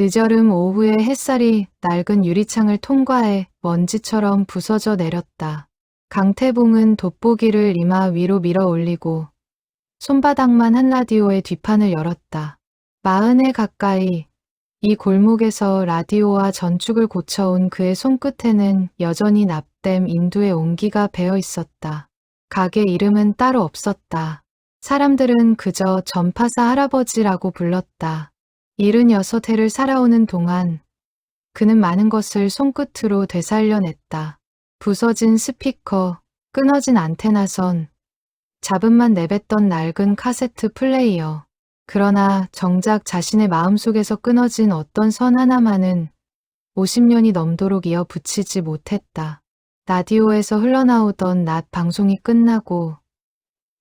늦여름 오후에 햇살이 낡은 유리창을 통과해 먼지처럼 부서져 내렸다. 강태봉은 돋보기를 이마 위로 밀어 올리고 손바닥만 한 라디오의 뒷판을 열었다. 40에 가까이 이 골목에서 라디오와 전축을 고쳐온 그의 손끝에는 여전히 납땜 인두의 온기가 배어 있었다. 가게 이름은 따로 없었다. 사람들은 그저 전파사 할아버지라고 불렀다. 76해를 살아오는 동안 그는 많은 것을 손끝으로 되살려냈다. 부서진 스피커, 끊어진 안테나선, 잡음만 내뱉던 낡은 카세트 플레이어. 그러나 정작 자신의 마음속에서 끊어진 어떤 선 하나만은 50년이 넘도록 이어 붙이지 못했다. 라디오에서 흘러나오던 낮 방송이 끝나고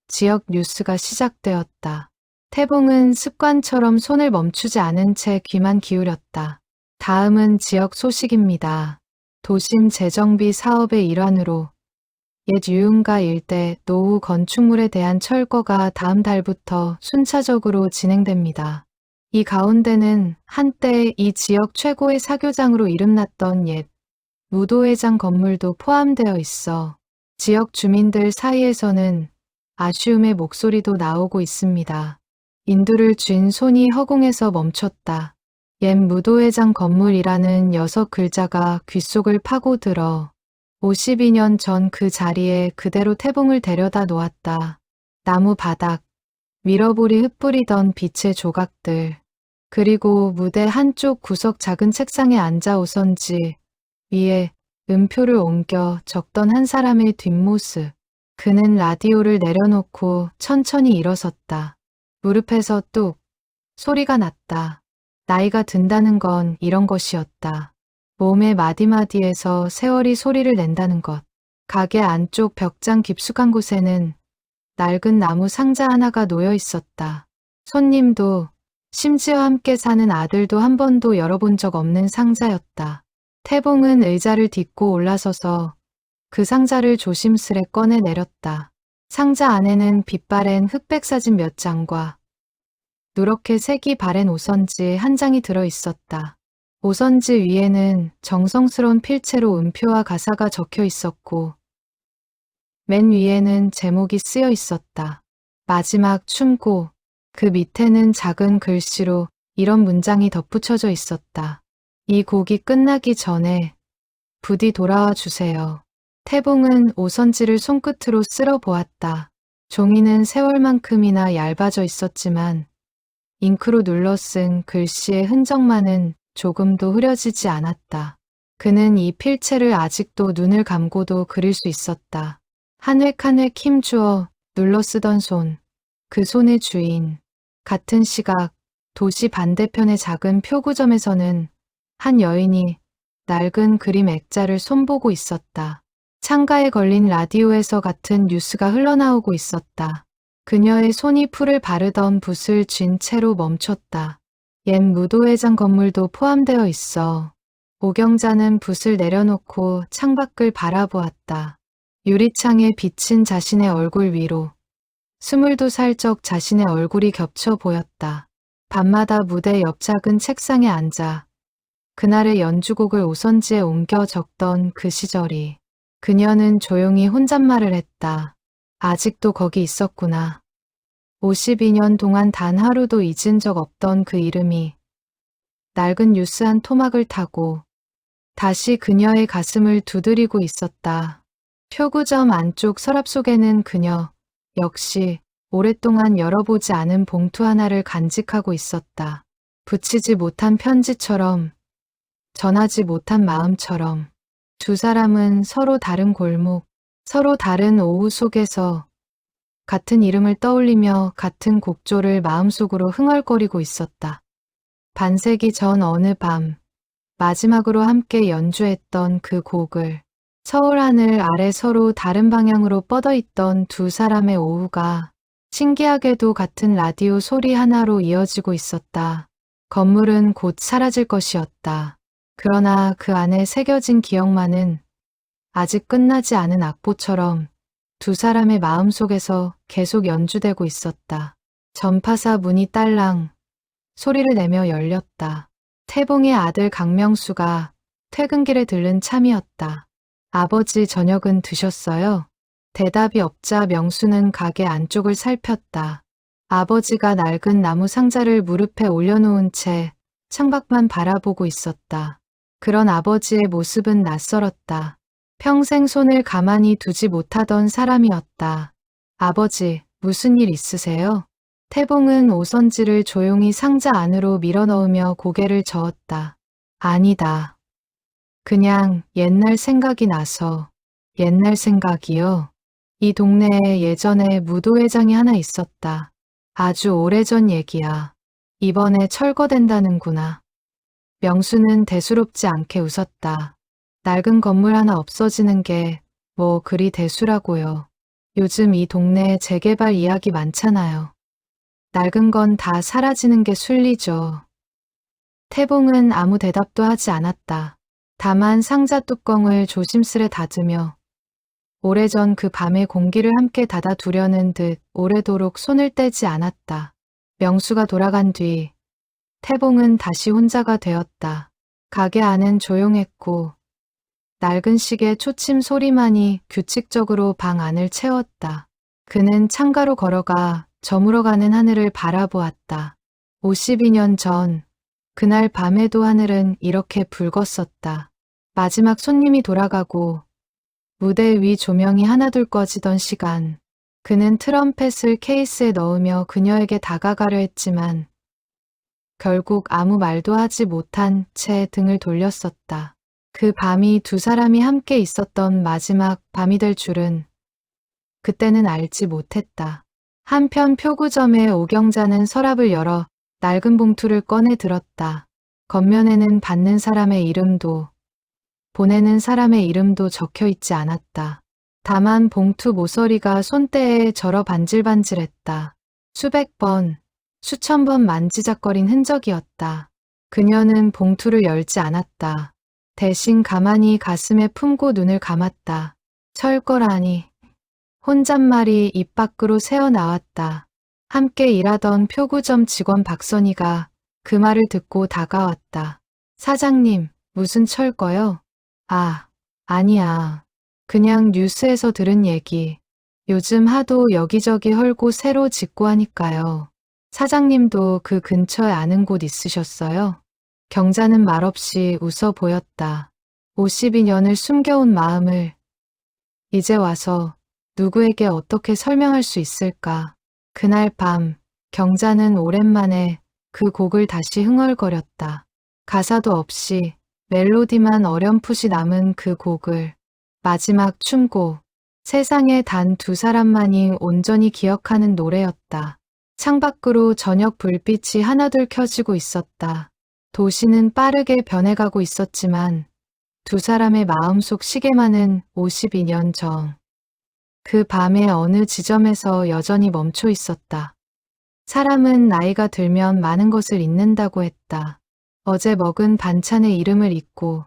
지역 뉴스가 시작되었다. 태봉은 습관처럼 손을 멈추지 않은 채 귀만 기울였다. 다음은 지역 소식입니다. 도심 재정비 사업의 일환으로 옛 유흥가 일대 노후 건축물에 대한 철거가 다음 달부터 순차적으로 진행됩니다. 이 가운데는 한때 이 지역 최고의 사교장으로 이름났던 옛 무도회장 건물도 포함되어 있어 지역 주민들 사이에서는 아쉬움의 목소리도 나오고 있습니다. 인두를 쥔 손이 허공에서 멈췄다. 옛 무도회장 건물이라는 6글자가 귓속을 파고들어 52년 전 그 자리에 그대로 태봉을 데려다 놓았다. 나무 바닥, 밀어볼이 흩뿌리던 빛의 조각들, 그리고 무대 한쪽 구석 작은 책상에 앉아 오선지 위에 음표를 옮겨 적던 한 사람의 뒷모습. 그는 라디오를 내려놓고 천천히 일어섰다. 무릎에서 뚝 소리가 났다. 나이가 든다는 건 이런 것이었다. 몸의 마디마디에서 세월이 소리를 낸다는 것. 가게 안쪽 벽장 깊숙한 곳에는 낡은 나무 상자 하나가 놓여 있었다. 손님도 심지어 함께 사는 아들도 한 번도 열어본 적 없는 상자였다. 태봉은 의자를 딛고 올라서서 그 상자를 조심스레 꺼내 내렸다. 상자 안에는 빛바랜 흑백 사진 몇 장과 누렇게 색이 바랜 오선지 한 장이 들어 있었다. 오선지 위에는 정성스러운 필체로 음표와 가사가 적혀 있었고 맨 위에는 제목이 쓰여 있었다. 마지막 춤고. 그 밑에는 작은 글씨로 이런 문장이 덧붙여져 있었다. 이 곡이 끝나기 전에 부디 돌아와 주세요. 태봉은 오선지를 손끝으로 쓸어 보았다. 종이는 세월만큼이나 얇아져 있었지만 잉크로 눌러 쓴 글씨의 흔적만은 조금도 흐려지지 않았다. 그는 이 필체를 아직도 눈을 감고도 그릴 수 있었다. 한 획 한 획 힘주어 눌러 쓰던 손, 그 손의 주인. 같은 시각 도시 반대편의 작은 표구점에서는 한 여인이 낡은 그림 액자를 손보고 있었다. 창가에 걸린 라디오에서 같은 뉴스가 흘러나오고 있었다. 그녀의 손이 풀을 바르던 붓을 쥔 채로 멈췄다. 옛 무도회장 건물도 포함되어 있어. 오경자는 붓을 내려놓고 창밖을 바라보았다. 유리창에 비친 자신의 얼굴 위로 22살적 자신의 얼굴이 겹쳐 보였다. 밤마다 무대 옆 작은 책상에 앉아 그날의 연주곡을 오선지에 옮겨 적던 그 시절이. 그녀는 조용히 혼잣말을 했다. 아직도 거기 있었구나. 52년 동안 단 하루도 잊은 적 없던 그 이름이 낡은 뉴스 한 토막을 타고 다시 그녀의 가슴을 두드리고 있었다. 표구점 안쪽 서랍 속에는 그녀 역시 오랫동안 열어보지 않은 봉투 하나를 간직하고 있었다. 붙이지 못한 편지처럼, 전하지 못한 마음처럼. 두 사람은 서로 다른 골목, 서로 다른 오후 속에서 같은 이름을 떠올리며 같은 곡조를 마음속으로 흥얼거리고 있었다. 반세기 전 어느 밤, 마지막으로 함께 연주했던 그 곡을 서울 하늘 아래 서로 다른 방향으로 뻗어있던 두 사람의 오후가 신기하게도 같은 라디오 소리 하나로 이어지고 있었다. 건물은 곧 사라질 것이었다. 그러나 그 안에 새겨진 기억만은 아직 끝나지 않은 악보처럼 두 사람의 마음속에서 계속 연주되고 있었다. 전파사 문이 딸랑 소리를 내며 열렸다. 태봉의 아들 강명수가 퇴근길에 들른 참이었다. 아버지 저녁은 드셨어요? 대답이 없자 명수는 가게 안쪽을 살폈다. 아버지가 낡은 나무 상자를 무릎에 올려놓은 채 창밖만 바라보고 있었다. 그런 아버지의 모습은 낯설었다. 평생 손을 가만히 두지 못하던 사람이었다. 아버지, 무슨 일 있으세요? 태봉은 오선지를 조용히 상자 안으로 밀어넣으며 고개를 저었다. 아니다. 그냥 옛날 생각이 나서. 옛날 생각이요? 이 동네에 예전에 무도회장이 하나 있었다. 아주 오래전 얘기야. 이번에 철거된다는구나. 명수는 대수롭지 않게 웃었다. 낡은 건물 하나 없어지는 게 뭐 그리 대수라고요. 요즘 이 동네에 재개발 이야기 많잖아요. 낡은 건 다 사라지는 게 순리죠. 태봉은 아무 대답도 하지 않았다. 다만 상자 뚜껑을 조심스레 닫으며 오래전 그 밤의 공기를 함께 닫아두려는 듯 오래도록 손을 떼지 않았다. 명수가 돌아간 뒤 태봉은 다시 혼자가 되었다. 가게 안은 조용했고 낡은 시계 초침 소리만이 규칙적으로 방 안을 채웠다. 그는 창가로 걸어가 저물어가는 하늘을 바라보았다. 52년 전 그날 밤에도 하늘은 이렇게 붉었었다. 마지막 손님이 돌아가고 무대 위 조명이 하나둘 꺼지던 시간, 그는 트럼펫을 케이스에 넣으며 그녀에게 다가가려 했지만 결국 아무 말도 하지 못한 채 등을 돌렸었다. 그 밤이 두 사람이 함께 있었던 마지막 밤이 될 줄은 그때는 알지 못했다. 한편 표구점의 오경자는 서랍을 열어 낡은 봉투를 꺼내 들었다. 겉면에는 받는 사람의 이름도 보내는 사람의 이름도 적혀 있지 않았다. 다만 봉투 모서리가 손때에 절어 반질반질했다. 수백 번, 수천 번 만지작거린 흔적이었다. 그녀는 봉투를 열지 않았다. 대신 가만히 가슴에 품고 눈을 감았다. 철거라니. 혼잣말이 입 밖으로 새어나왔다. 함께 일하던 표구점 직원 박선희가 그 말을 듣고 다가왔다. 사장님, 무슨 철거요? 아, 아니야. 그냥 뉴스에서 들은 얘기. 요즘 하도 여기저기 헐고 새로 짓고 하니까요. 사장님도 그 근처에 아는 곳 있으셨어요? 경자는 말없이 웃어 보였다. 52년을 숨겨온 마음을 이제 와서 누구에게 어떻게 설명할 수 있을까? 그날 밤 경자는 오랜만에 그 곡을 다시 흥얼거렸다. 가사도 없이 멜로디만 어렴풋이 남은 그 곡을 마지막 춤곡, 세상에 단 두 사람만이 온전히 기억하는 노래였다. 창밖으로 저녁 불빛이 하나둘 켜지고 있었다. 도시는 빠르게 변해가고 있었지만 두 사람의 마음속 시계만은 52년 전. 그 밤의 어느 지점에서 여전히 멈춰 있었다. 사람은 나이가 들면 많은 것을 잊는다고 했다. 어제 먹은 반찬의 이름을 잊고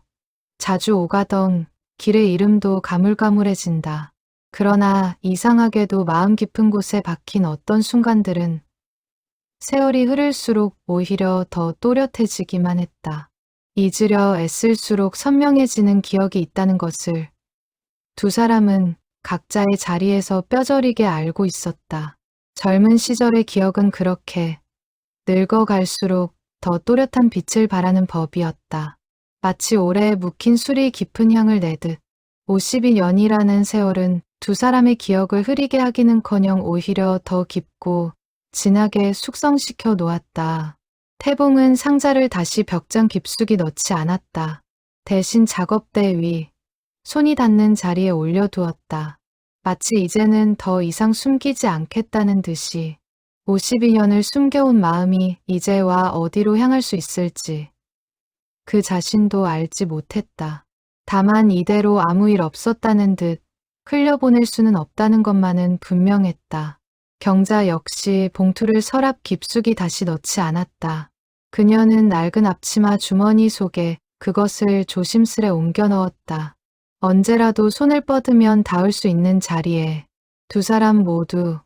자주 오가던 길의 이름도 가물가물해진다. 그러나 이상하게도 마음 깊은 곳에 박힌 어떤 순간들은 세월이 흐를수록 오히려 더 또렷해지기만 했다. 잊으려 애쓸수록 선명해지는 기억이 있다는 것을 두 사람은 각자의 자리에서 뼈저리게 알고 있었다. 젊은 시절의 기억은 그렇게 늙어갈수록 더 또렷한 빛을 발하는 법이었다. 마치 오래 묵힌 술이 깊은 향을 내듯 52년이라는 세월은 두 사람의 기억을 흐리게 하기는커녕 오히려 더 깊고 진하게 숙성시켜 놓았다. 태봉은 상자를 다시 벽장 깊숙이 넣지 않았다. 대신 작업대 위, 손이 닿는 자리에 올려두었다. 마치 이제는 더 이상 숨기지 않겠다는 듯이 52년을 숨겨온 마음이 이제와 어디로 향할 수 있을지 그 자신도 알지 못했다. 다만 이대로 아무 일 없었다는 듯 흘려보낼 수는 없다는 것만은 분명했다. 경자 역시 봉투를 서랍 깊숙이 다시 넣지 않았다. 그녀는 낡은 앞치마 주머니 속에 그것을 조심스레 옮겨 넣었다. 언제라도 손을 뻗으면 닿을 수 있는 자리에 두 사람 모두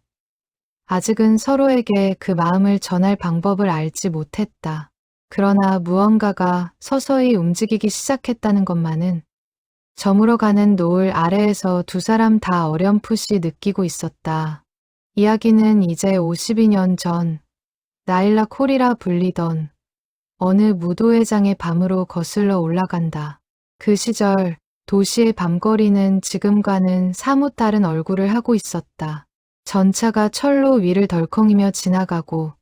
아직은 서로에게 그 마음을 전할 방법을 알지 못했다. 그러나 무언가가 서서히 움직이기 시작했다는 것만은 저물어가는 노을 아래에서 두 사람 다 어렴풋이 느끼고 있었다. 이야기는 이제 52년 전 라일락 홀이라 불리던 어느 무도회장의 밤으로 거슬러 올라간다. 그 시절 도시의 밤거리는 지금과는 사뭇 다른 얼굴을 하고 있었다. 전차가 철로 위를 덜컹이며 지나가고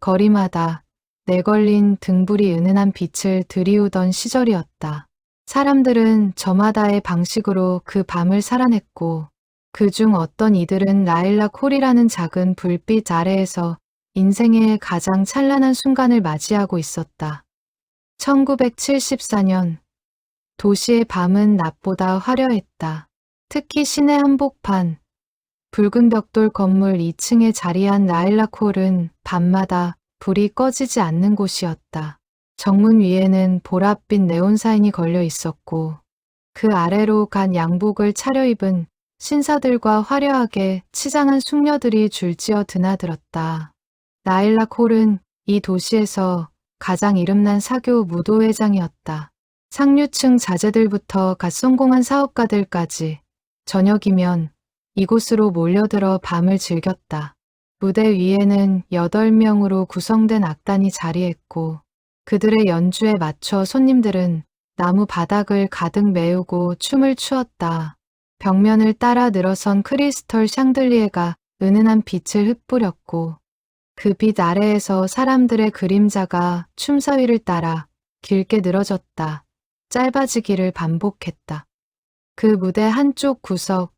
거리마다 내걸린 등불이 은은한 빛을 들이우던 시절이었다. 사람들은 저마다의 방식으로 그 밤을 살아냈고 그중 어떤 이들은 라일락 홀이라는 작은 불빛 아래에서 인생의 가장 찬란한 순간을 맞이하고 있었다. 1974년 도시의 밤은 낮보다 화려했다. 특히 시내 한복판, 붉은 벽돌 건물 2층에 자리한 라일락 홀은 밤마다 불이 꺼지지 않는 곳이었다. 정문 위에는 보랏빛 네온사인이 걸려 있었고 그 아래로 간 양복을 차려입은 신사들과 화려하게 치장한 숙녀들이 줄지어 드나들었다. 라일락 홀은 이 도시에서 가장 이름난 사교 무도회장이었다. 상류층 자제들부터 갓 성공한 사업가들까지 저녁이면 이곳으로 몰려들어 밤을 즐겼다. 무대 위에는 8명으로 구성된 악단이 자리했고 그들의 연주에 맞춰 손님들은 나무 바닥을 가득 메우고 춤을 추었다. 벽면을 따라 늘어선 크리스털 샹들리에가 은은한 빛을 흩뿌렸고 그 빛 아래에서 사람들의 그림자가 춤사위를 따라 길게 늘어졌다. 짧아지기를 반복했다. 그 무대 한쪽 구석,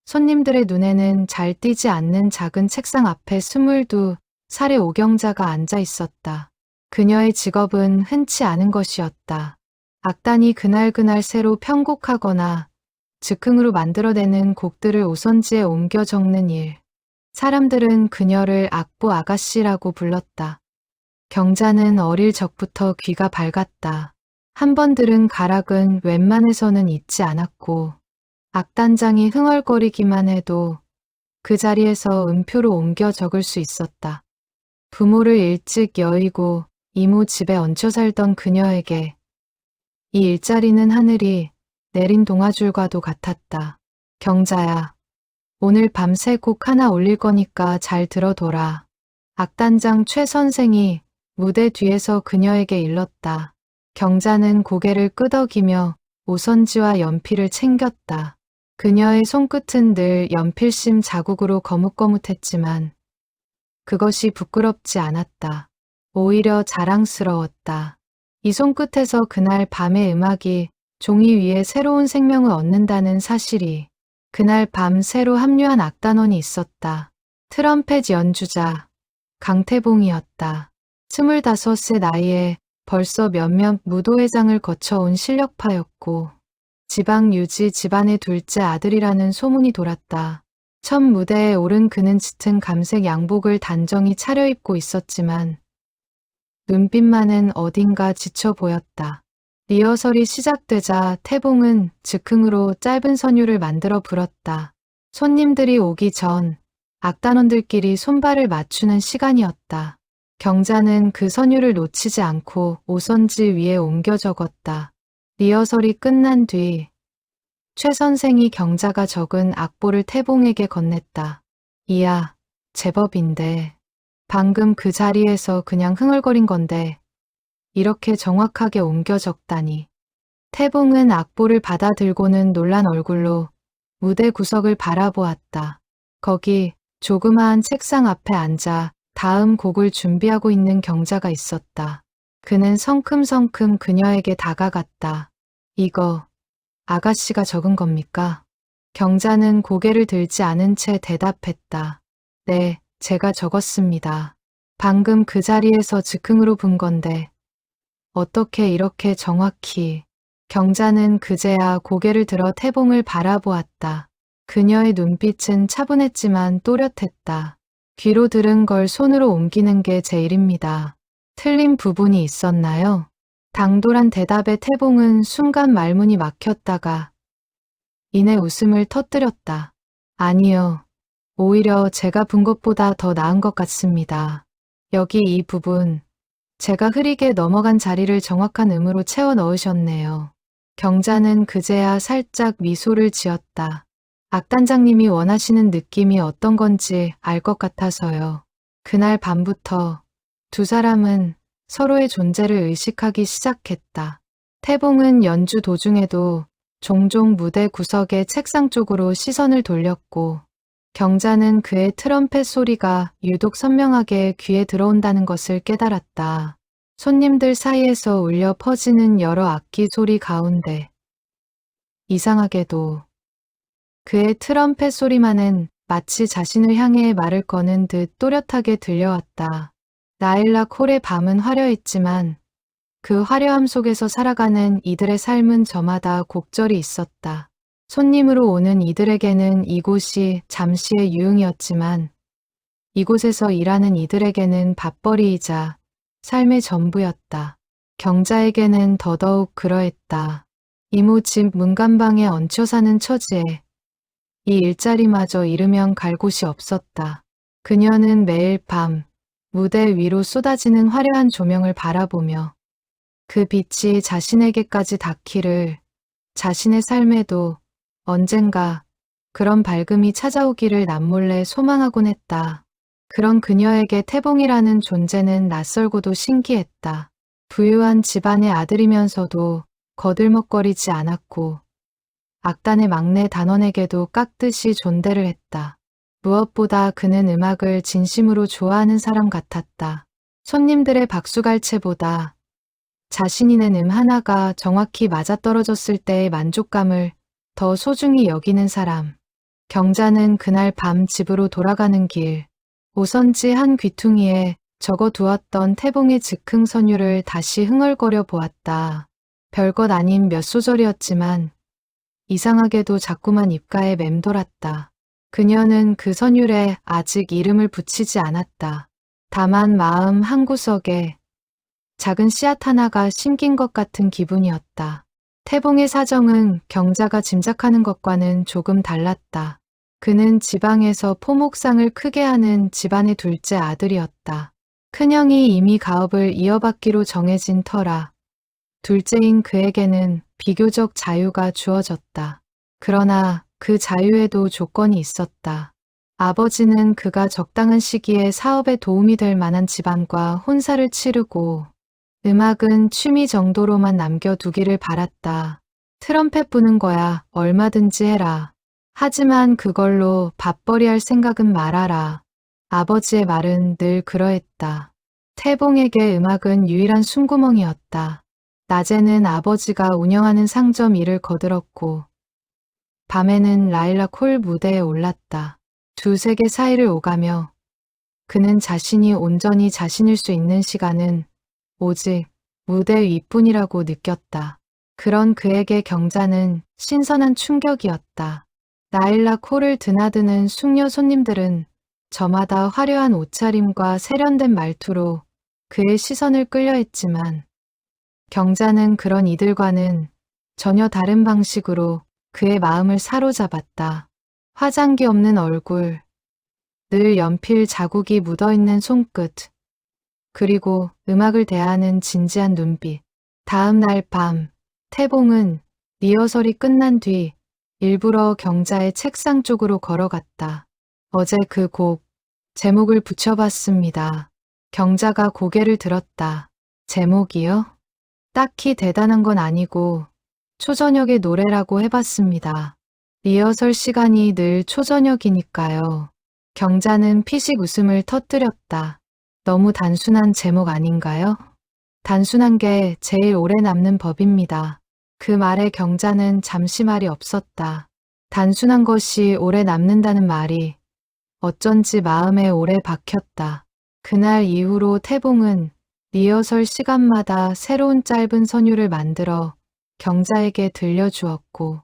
손님들의 눈에는 잘 띄지 않는 작은 책상 앞에 22살의 오경자가 앉아 있었다. 그녀의 직업은 흔치 않은 것이었다. 악단이 그날그날 새로 편곡하거나 즉흥으로 만들어내는 곡들을 오선지에 옮겨 적는 일. 사람들은 그녀를 악보 아가씨라고 불렀다. 경자는 어릴 적부터 귀가 밝았다. 한 번 들은 가락은 웬만해서는 잊지 않았고 악단장이 흥얼거리기만 해도 그 자리에서 음표로 옮겨 적을 수 있었다. 부모를 일찍 여의고 이모 집에 얹혀 살던 그녀에게 이 일자리는 하늘이 내린 동아줄과도 같았다. 경자야, 오늘 밤새 곡 하나 올릴 거니까 잘 들어둬라. 악단장 최 선생이 무대 뒤에서 그녀에게 일렀다. 경자는 고개를 끄덕이며 오선지와 연필을 챙겼다. 그녀의 손끝은 늘 연필심 자국으로 거뭇거뭇했지만 그것이 부끄럽지 않았다. 오히려 자랑스러웠다. 이 손끝에서 그날 밤의 음악이 종이 위에 새로운 생명을 얻는다는 사실이 그날 밤 새로 합류한 악단원이 있었다. 트럼펫 연주자 강태봉이었다. 25세 나이에 벌써 몇몇 무도회장을 거쳐온 실력파였고 지방 유지 집안의 둘째 아들이라는 소문이 돌았다. 첫 무대에 오른 그는 짙은 감색 양복을 단정히 차려입고 있었지만 눈빛만은 어딘가 지쳐 보였다. 리허설이 시작되자 태봉은 즉흥으로 짧은 선율을 만들어 불었다. 손님들이 오기 전 악단원들끼리 손발을 맞추는 시간이었다. 경자는 그 선율을 놓치지 않고 오선지 위에 옮겨 적었다. 리허설이 끝난 뒤 최 선생이 경자가 적은 악보를 태봉에게 건넸다. 이야, 제법인데. 방금 그 자리에서 그냥 흥얼거린 건데 이렇게 정확하게 옮겨 적다니. 태봉은 악보를 받아들고는 놀란 얼굴로 무대 구석을 바라보았다. 거기 조그마한 책상 앞에 앉아 다음 곡을 준비하고 있는 경자가 있었다. 그는 성큼성큼 그녀에게 다가갔다. 이거 아가씨가 적은 겁니까? 경자는 고개를 들지 않은 채 대답했다. 네, 제가 적었습니다. 방금 그 자리에서 즉흥으로 분 건데 어떻게 이렇게 정확히. 경자는 그제야 고개를 들어 태봉을 바라보았다. 그녀의 눈빛은 차분했지만 또렷했다. 귀로 들은 걸 손으로 옮기는 게 제 일입니다. 틀린 부분이 있었나요? 당돌한 대답에 태봉은 순간 말문이 막혔다가 이내 웃음을 터뜨렸다. 아니요. 오히려 제가 분 것보다 더 나은 것 같습니다. 여기 이 부분, 제가 흐리게 넘어간 자리를 정확한 음으로 채워 넣으셨네요. 경자는 그제야 살짝 미소를 지었다. 악 단장님이 원하시는 느낌이 어떤 건지 알 것 같아서요. 그날 밤부터 두 사람은 서로의 존재를 의식하기 시작했다. 태봉은 연주 도중에도 종종 무대 구석의 책상 쪽으로 시선을 돌렸고, 경자는 그의 트럼펫 소리가 유독 선명하게 귀에 들어온다는 것을 깨달았다. 손님들 사이에서 울려 퍼지는 여러 악기 소리 가운데 이상하게도 그의 트럼펫 소리만은 마치 자신을 향해 말을 거는 듯 또렷하게 들려왔다. 라일락 홀의 밤은 화려했지만 그 화려함 속에서 살아가는 이들의 삶은 저마다 곡절이 있었다. 손님으로 오는 이들에게는 이곳이 잠시의 유흥이었지만 이곳에서 일하는 이들에게는 밥벌이이자 삶의 전부였다. 경자에게는 더더욱 그러했다. 이모 집 문간방에 얹혀 사는 처지에 이 일자리마저 잃으면 갈 곳이 없었다. 그녀는 매일 밤 무대 위로 쏟아지는 화려한 조명을 바라보며 그 빛이 자신에게까지 닿기를, 자신의 삶에도 언젠가 그런 밝음이 찾아오기를 남몰래 소망하곤 했다. 그런 그녀에게 태봉이라는 존재는 낯설고도 신기했다. 부유한 집안의 아들이면서도 거들먹거리지 않았고 악단의 막내 단원에게도 깍듯이 존대를 했다. 무엇보다 그는 음악을 진심으로 좋아하는 사람 같았다. 손님들의 박수갈채보다 자신이 낸 하나가 정확히 맞아떨어졌을 때의 만족감을 더 소중히 여기는 사람. 경자는 그날 밤 집으로 돌아가는 길, 오선지 한 귀퉁이에 적어두었던 태봉의 즉흥 선율을 다시 흥얼거려 보았다. 별것 아닌 몇 소절이었지만 이상하게도 자꾸만 입가에 맴돌았다. 그녀는 그 선율에 아직 이름을 붙이지 않았다. 다만 마음 한구석에 작은 씨앗 하나가 심긴 것 같은 기분이었다. 태봉의 사정은 경자가 짐작하는 것과는 조금 달랐다. 그는 지방에서 포목상을 크게 하는 집안의 둘째 아들이었다. 큰형이 이미 가업을 이어받기로 정해진 터라 둘째인 그에게는 비교적 자유가 주어졌다. 그러나 그 자유에도 조건이 있었다. 아버지는 그가 적당한 시기에 사업에 도움이 될 만한 집안과 혼사를 치르고 음악은 취미 정도로만 남겨두기를 바랐다. 트럼펫 부는 거야 얼마든지 해라. 하지만 그걸로 밥벌이할 생각은 말아라. 아버지의 말은 늘 그러했다. 태봉에게 음악은 유일한 숨구멍이었다. 낮에는 아버지가 운영하는 상점 일을 거들었고 밤에는 라일락 홀 무대에 올랐다. 두 세계 사이를 오가며 그는 자신이 온전히 자신일 수 있는 시간은 오직 무대 위뿐이라고 느꼈다. 그런 그에게 경자는 신선한 충격이었다. 라일락 홀을 드나드는 숙녀 손님들은 저마다 화려한 옷차림과 세련된 말투로 그의 시선을 끌려했지만 경자는 그런 이들과는 전혀 다른 방식으로 그의 마음을 사로잡았다. 화장기 없는 얼굴, 늘 연필 자국이 묻어있는 손끝, 그리고 음악을 대하는 진지한 눈빛. 다음 날 밤, 태봉은 리허설이 끝난 뒤 일부러 경자의 책상 쪽으로 걸어갔다. 어제 그 곡, 제목을 붙여봤습니다. 경자가 고개를 들었다. 제목이요? 딱히 대단한 건 아니고 초저녁의 노래라고 해봤습니다. 리허설 시간이 늘 초저녁이니까요. 경자는 피식 웃음을 터뜨렸다. 너무 단순한 제목 아닌가요? 단순한 게 제일 오래 남는 법입니다. 그 말에 경자는 잠시 말이 없었다. 단순한 것이 오래 남는다는 말이 어쩐지 마음에 오래 박혔다. 그날 이후로 태봉은 리허설 시간마다 새로운 짧은 선율을 만들어 경자에게 들려주었고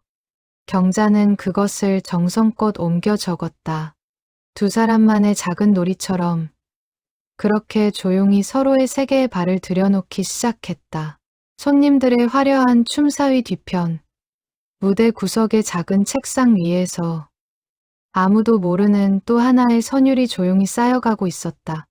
경자는 그것을 정성껏 옮겨 적었다. 두 사람만의 작은 놀이처럼 그렇게 조용히 서로의 세계에 발을 들여놓기 시작했다. 손님들의 화려한 춤사위 뒤편, 무대 구석의 작은 책상 위에서 아무도 모르는 또 하나의 선율이 조용히 쌓여가고 있었다.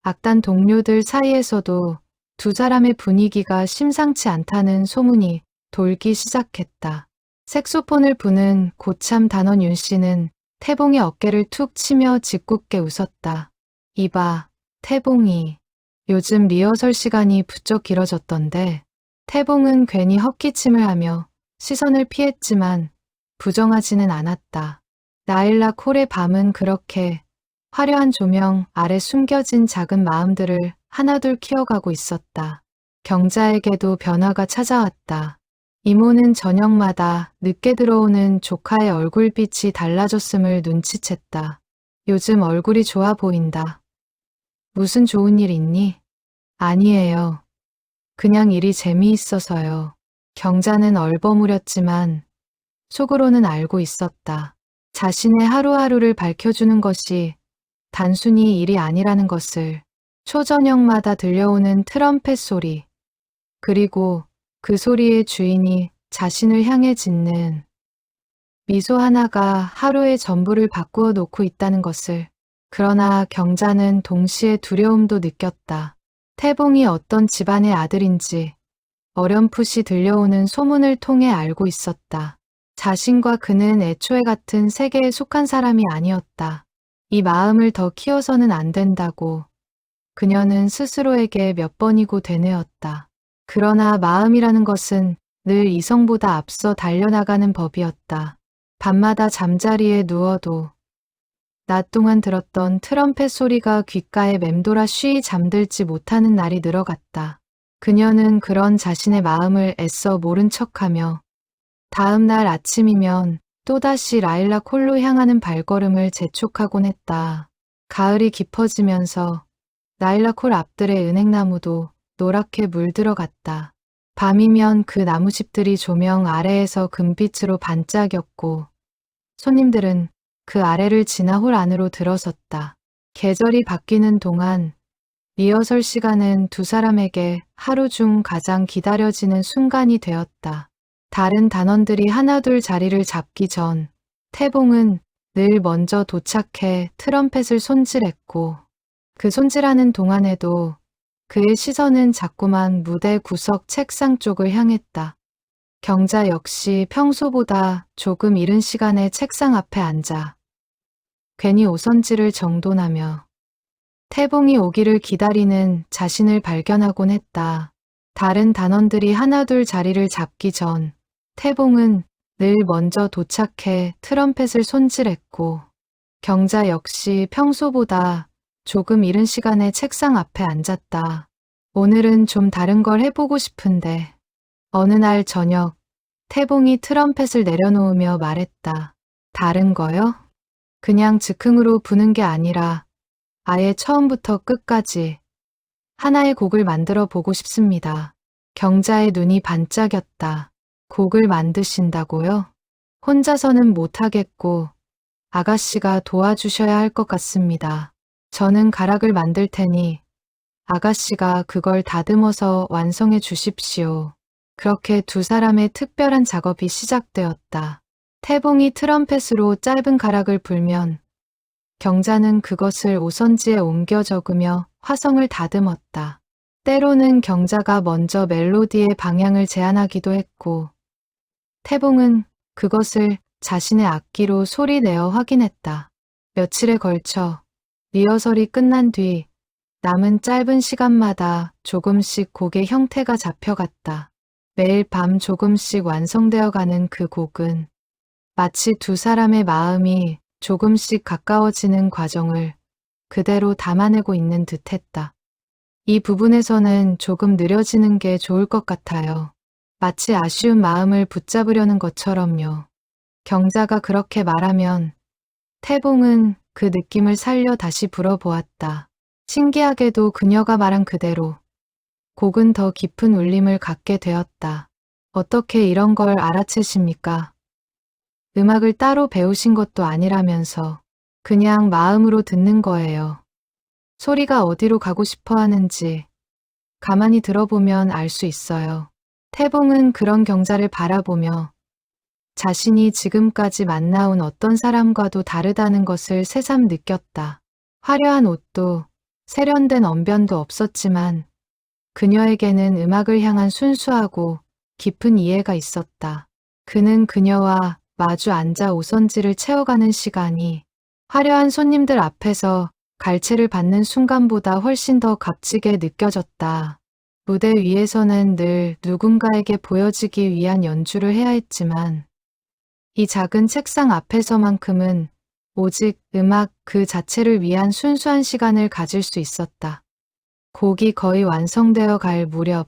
악단 동료들 사이에서도 두 사람의 분위기가 심상치 않다는 소문이 돌기 시작했다. 색소폰을 부는 고참 단원 윤 씨는 태봉의 어깨를 툭 치며 짓궂게 웃었다. 이봐, 태봉이. 요즘 리허설 시간이 부쩍 길어졌던데. 태봉은 괜히 헛기침을 하며 시선을 피했지만 부정하지는 않았다. 라일락 홀의 밤은 그렇게 화려한 조명 아래 숨겨진 작은 마음들을 하나둘 키워가고 있었다. 경자에게도 변화가 찾아왔다. 이모는 저녁마다 늦게 들어오는 조카의 얼굴빛이 달라졌음을 눈치챘다. 요즘 얼굴이 좋아 보인다. 무슨 좋은 일 있니? 아니에요. 그냥 일이 재미있어서요. 경자는 얼버무렸지만 속으로는 알고 있었다. 자신의 하루하루를 밝혀주는 것이 단순히 일이 아니라는 것을. 초저녁마다 들려오는 트럼펫 소리, 그리고 그 소리의 주인이 자신을 향해 짓는 미소 하나가 하루의 전부를 바꾸어 놓고 있다는 것을. 그러나 경자는 동시에 두려움도 느꼈다. 태봉이 어떤 집안의 아들인지 어렴풋이 들려오는 소문을 통해 알고 있었다. 자신과 그는 애초에 같은 세계에 속한 사람이 아니었다. 이 마음을 더 키워서는 안 된다고 그녀는 스스로에게 몇 번이고 되뇌었다. 그러나 마음이라는 것은 늘 이성보다 앞서 달려나가는 법이었다. 밤마다 잠자리에 누워도 낮 동안 들었던 트럼펫 소리가 귓가에 맴돌아 쉬이 잠들지 못하는 날이 늘어갔다. 그녀는 그런 자신의 마음을 애써 모른 척하며 다음 날 아침이면 또다시 라일락 홀로 향하는 발걸음을 재촉하곤 했다. 가을이 깊어지면서 라일락 홀 앞들의 은행나무도 노랗게 물들어갔다. 밤이면 그 나무집들이 조명 아래에서 금빛으로 반짝였고 손님들은 그 아래를 지나 홀 안으로 들어섰다. 계절이 바뀌는 동안 리허설 시간은 두 사람에게 하루 중 가장 기다려지는 순간이 되었다. 다른 단원들이 하나둘 자리를 잡기 전 태봉은 늘 먼저 도착해 트럼펫을 손질했고 그 손질하는 동안에도 그의 시선은 자꾸만 무대 구석 책상 쪽을 향했다. 경자 역시 평소보다 조금 이른 시간에 책상 앞에 앉아 괜히 오선지를 정돈하며 태봉이 오기를 기다리는 자신을 발견하곤 했다. 다른 단원들이 하나둘 자리를 잡기 전 태봉은 늘 먼저 도착해 트럼펫을 손질했고 경자 역시 평소보다 조금 이른 시간에 책상 앞에 앉았다. 오늘은 좀 다른 걸 해보고 싶은데 어느 날 저녁 태봉이 트럼펫을 내려놓으며 말했다. 다른 거요? 그냥 즉흥으로 부는 게 아니라 아예 처음부터 끝까지 하나의 곡을 만들어 보고 싶습니다. 경자의 눈이 반짝였다. 곡을 만드신다고요? 혼자서는 못하겠고 아가씨가 도와주셔야 할 것 같습니다. 저는 가락을 만들 테니 아가씨가 그걸 다듬어서 완성해 주십시오. 그렇게 두 사람의 특별한 작업이 시작되었다. 태봉이 트럼펫으로 짧은 가락을 불면 경자는 그것을 오선지에 옮겨 적으며 화성을 다듬었다. 때로는 경자가 먼저 멜로디의 방향을 제안하기도 했고 태봉은 그것을 자신의 악기로 소리내어 확인했다. 며칠에 걸쳐 리허설이 끝난 뒤 남은 짧은 시간마다 조금씩 곡의 형태가 잡혀갔다. 매일 밤 조금씩 완성되어가는 그 곡은 마치 두 사람의 마음이 조금씩 가까워지는 과정을 그대로 담아내고 있는 듯했다. 이 부분에서는 조금 느려지는 게 좋을 것 같아요. 마치 아쉬운 마음을 붙잡으려는 것처럼요. 경자가 그렇게 말하면 태봉은 그 느낌을 살려 다시 불어보았다. 신기하게도 그녀가 말한 그대로 곡은 더 깊은 울림을 갖게 되었다. 어떻게 이런 걸 알아채십니까? 음악을 따로 배우신 것도 아니라면서 그냥 마음으로 듣는 거예요. 소리가 어디로 가고 싶어 하는지 가만히 들어보면 알 수 있어요. 태봉은 그런 경자를 바라보며 자신이 지금까지 만나온 어떤 사람과도 다르다는 것을 새삼 느꼈다. 화려한 옷도 세련된 언변도 없었지만 그녀에게는 음악을 향한 순수하고 깊은 이해가 있었다. 그는 그녀와 마주 앉아 오선지를 채워가는 시간이 화려한 손님들 앞에서 갈채를 받는 순간보다 훨씬 더 값지게 느껴졌다. 무대 위에서는 늘 누군가에게 보여지기 위한 연주를 해야 했지만 이 작은 책상 앞에서만큼은 오직 음악 그 자체를 위한 순수한 시간을 가질 수 있었다. 곡이 거의 완성되어 갈 무렵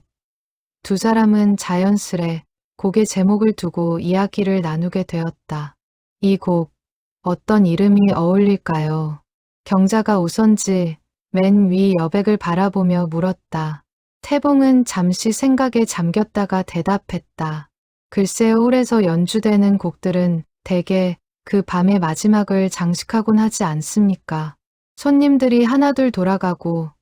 두 사람은 자연스레 곡의 제목을 두고 이야기를 나누게 되었다. 이 곡, 어떤 이름이 어울릴까요? 경자가 오선지 맨 위 여백을 바라보며 물었다. 태봉은 잠시 생각에 잠겼다가 대답했다. 글쎄요, 홀에서 연주되는 곡들은 대개 그 밤의 마지막을 장식하곤 하지 않습니까? 손님들이 하나둘 돌아가고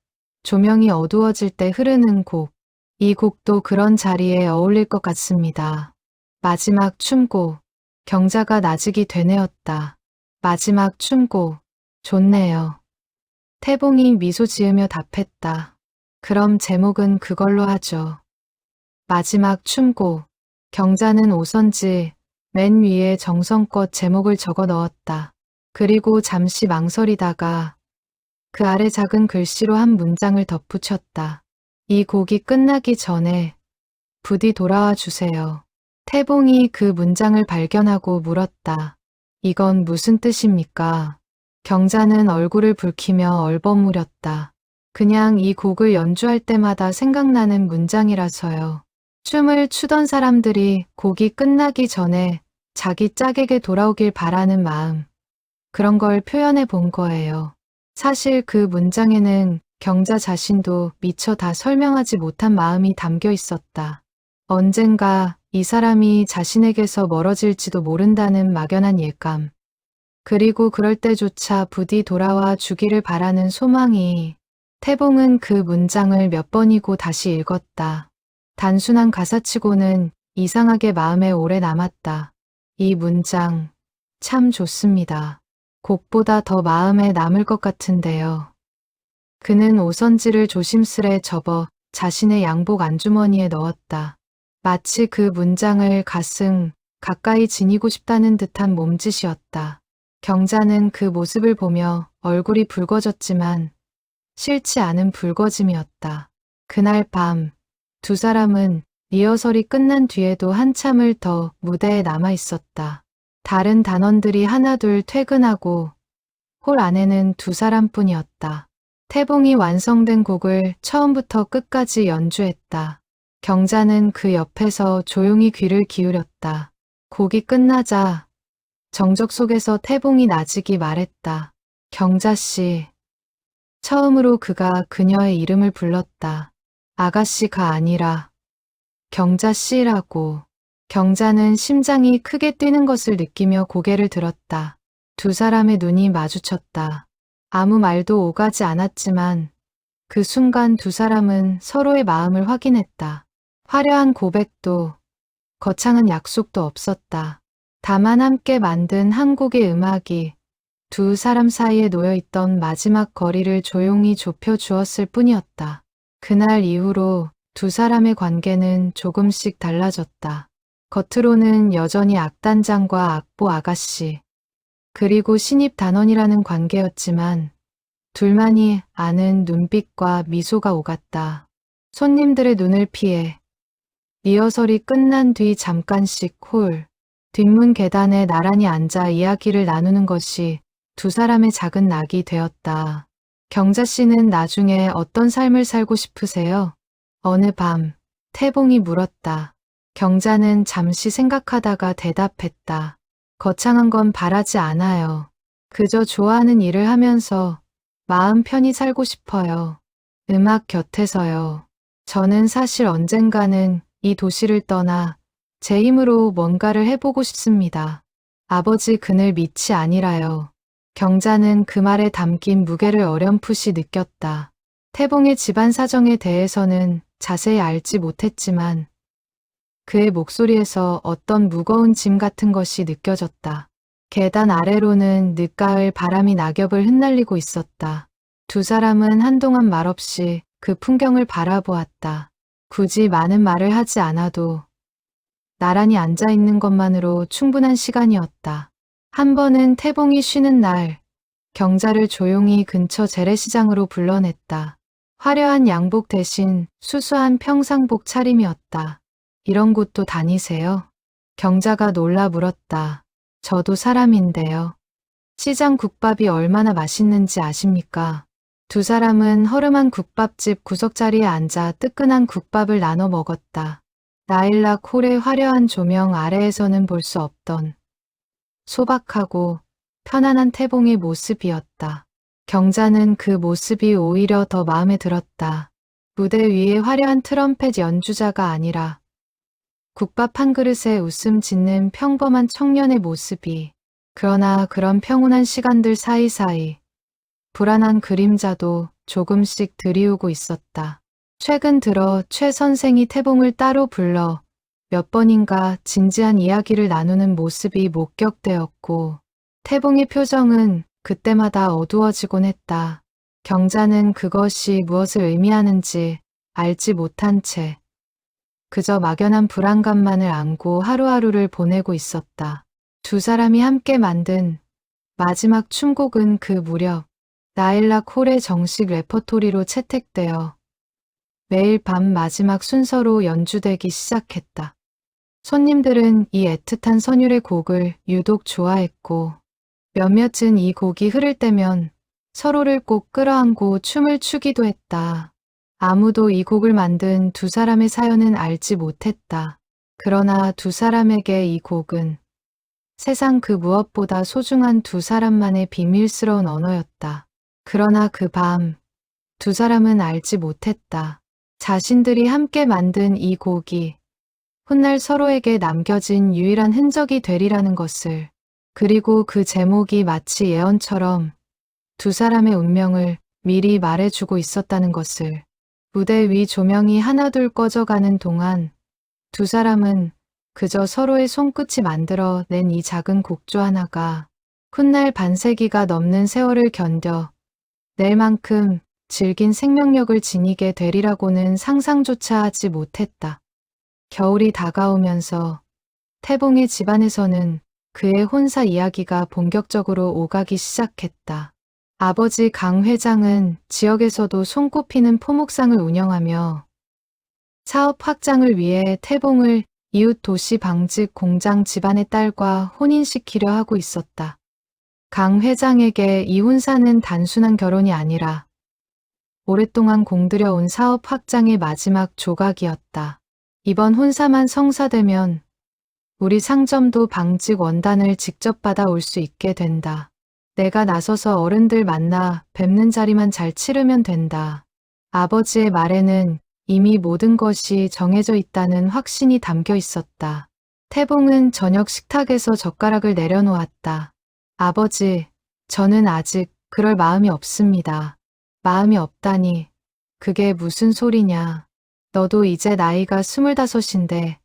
조명이 어두워질 때 흐르는 곡. 이 곡도 그런 자리에 어울릴 것 같습니다. 마지막 춤곡. 경자가 나직이 되뇌었다. 마지막 춤곡. 좋네요. 태봉이 미소 지으며 답했다. 그럼 제목은 그걸로 하죠. 마지막 춤곡. 경자는 오선지 맨 위에 정성껏 제목을 적어 넣었다. 그리고 잠시 망설이다가 그 아래 작은 글씨로 한 문장을 덧붙였다. 이 곡이 끝나기 전에 부디 돌아와 주세요. 태봉이 그 문장을 발견하고 물었다. 이건 무슨 뜻입니까? 경자는 얼굴을 붉히며 얼버무렸다. 그냥 이 곡을 연주할 때마다 생각나는 문장이라서요. 춤을 추던 사람들이 곡이 끝나기 전에 자기 짝에게 돌아오길 바라는 마음. 그런 걸 표현해 본 거예요. 사실 그 문장에는 경자 자신도 미처 다 설명하지 못한 마음이 담겨 있었다. 언젠가 이 사람이 자신에게서 멀어질지도 모른다는 막연한 예감. 그리고 그럴 때조차 부디 돌아와 주기를 바라는 소망이. 태봉은 그 문장을 몇 번이고 다시 읽었다. 단순한 가사치고는 이상하게 마음에 오래 남았다. 이 문장 참 좋습니다. 곡보다 더 마음에 남을 것 같은데요. 그는 오선지를 조심스레 접어 자신의 양복 안주머니에 넣었다. 마치 그 문장을 가슴 가까이 지니고 싶다는 듯한 몸짓이었다. 경자는 그 모습을 보며 얼굴이 붉어졌지만 싫지 않은 붉어짐이었다. 그날 밤 두 사람은 리허설이 끝난 뒤에도 한참을 더 무대에 남아 있었다. 다른 단원들이 하나둘 퇴근하고 홀 안에는 두 사람뿐이었다. 태봉이 완성된 곡을 처음부터 끝까지 연주했다. 경자는 그 옆에서 조용히 귀를 기울였다. 곡이 끝나자 정적 속에서 태봉이 나직이 말했다. 경자씨. 처음으로 그가 그녀의 이름을 불렀다. 아가씨가 아니라 경자씨라고. 경자는 심장이 크게 뛰는 것을 느끼며 고개를 들었다. 두 사람의 눈이 마주쳤다. 아무 말도 오가지 않았지만 그 순간 두 사람은 서로의 마음을 확인했다. 화려한 고백도 거창한 약속도 없었다. 다만 함께 만든 한 곡의 음악이 두 사람 사이에 놓여있던 마지막 거리를 조용히 좁혀 주었을 뿐이었다. 그날 이후로 두 사람의 관계는 조금씩 달라졌다. 겉으로는 여전히 악단장과 악보 아가씨, 그리고 신입 단원이라는 관계였지만 둘만이 아는 눈빛과 미소가 오갔다. 손님들의 눈을 피해 리허설이 끝난 뒤 잠깐씩 홀 뒷문 계단에 나란히 앉아 이야기를 나누는 것이 두 사람의 작은 낙이 되었다. 경자 씨는 나중에 어떤 삶을 살고 싶으세요? 어느 밤 태봉이 물었다. 경자는 잠시 생각하다가 대답했다. 거창한 건 바라지 않아요. 그저 좋아하는 일을 하면서 마음 편히 살고 싶어요. 음악 곁에서요. 저는 사실 언젠가는 이 도시를 떠나 제 힘으로 뭔가를 해보고 싶습니다. 아버지 그늘 밑이 아니라요. 경자는 그 말에 담긴 무게를 어렴풋이 느꼈다. 태봉의 집안 사정에 대해서는 자세히 알지 못했지만 그의 목소리에서 어떤 무거운 짐 같은 것이 느껴졌다. 계단 아래로는 늦가을 바람이 낙엽을 흩날리고 있었다. 두 사람은 한동안 말없이 그 풍경을 바라보았다. 굳이 많은 말을 하지 않아도 나란히 앉아 있는 것만으로 충분한 시간이었다. 한 번은 태봉이 쉬는 날, 경자를 조용히 근처 재래시장으로 불러냈다. 화려한 양복 대신 수수한 평상복 차림이었다. 이런 곳도 다니세요? 경자가 놀라 물었다. 저도 사람인데요. 시장 국밥이 얼마나 맛있는지 아십니까? 두 사람은 허름한 국밥집 구석자리에 앉아 뜨끈한 국밥을 나눠 먹었다. 라일락 홀의 화려한 조명 아래에서는 볼 수 없던 소박하고 편안한 태봉의 모습이었다. 경자는 그 모습이 오히려 더 마음에 들었다. 무대 위에 화려한 트럼펫 연주자가 아니라 국밥 한 그릇에 웃음 짓는 평범한 청년의 모습이, 그러나 그런 평온한 시간들 사이사이 불안한 그림자도 조금씩 드리우고 있었다. 최근 들어 최 선생이 태봉을 따로 불러 몇 번인가 진지한 이야기를 나누는 모습이 목격되었고, 태봉의 표정은 그때마다 어두워지곤 했다. 경자는 그것이 무엇을 의미하는지 알지 못한 채 그저 막연한 불안감만을 안고 하루하루를 보내고 있었다. 두 사람이 함께 만든 마지막 춤곡은 그 무렵 라일락 홀의 정식 레퍼토리로 채택되어 매일 밤 마지막 순서로 연주되기 시작했다. 손님들은 이 애틋한 선율의 곡을 유독 좋아했고, 몇몇은 이 곡이 흐를 때면 서로를 꼭 끌어안고 춤을 추기도 했다. 아무도 이 곡을 만든 두 사람의 사연은 알지 못했다. 그러나 두 사람에게 이 곡은 세상 그 무엇보다 소중한 두 사람만의 비밀스러운 언어였다. 그러나 그 밤, 두 사람은 알지 못했다. 자신들이 함께 만든 이 곡이 훗날 서로에게 남겨진 유일한 흔적이 되리라는 것을, 그리고 그 제목이 마치 예언처럼 두 사람의 운명을 미리 말해주고 있었다는 것을. 무대 위 조명이 하나둘 꺼져가는 동안 두 사람은 그저 서로의 손끝이 만들어 낸 이 작은 곡조 하나가 훗날 반세기가 넘는 세월을 견뎌 내일만큼 질긴 생명력을 지니게 되리라고는 상상조차 하지 못했다. 겨울이 다가오면서 태봉의 집안에서는 그의 혼사 이야기가 본격적으로 오가기 시작했다. 아버지 강 회장은 지역에서도 손꼽히는 포목상을 운영하며 사업 확장을 위해 태봉을 이웃 도시 방직 공장 집안의 딸과 혼인시키려 하고 있었다. 강 회장에게 이 혼사는 단순한 결혼이 아니라 오랫동안 공들여온 사업 확장의 마지막 조각이었다. 이번 혼사만 성사되면 우리 상점도 방직 원단을 직접 받아올 수 있게 된다. 내가 나서서 어른들 만나 뵙는 자리만 잘 치르면 된다. 아버지의 말에는 이미 모든 것이 정해져 있다는 확신이 담겨 있었다. 태봉은 저녁 식탁에서 젓가락을 내려놓았다. 아버지, 저는 아직 그럴 마음이 없습니다. 마음이 없다니, 그게 무슨 소리냐. 너도 이제 나이가 25인데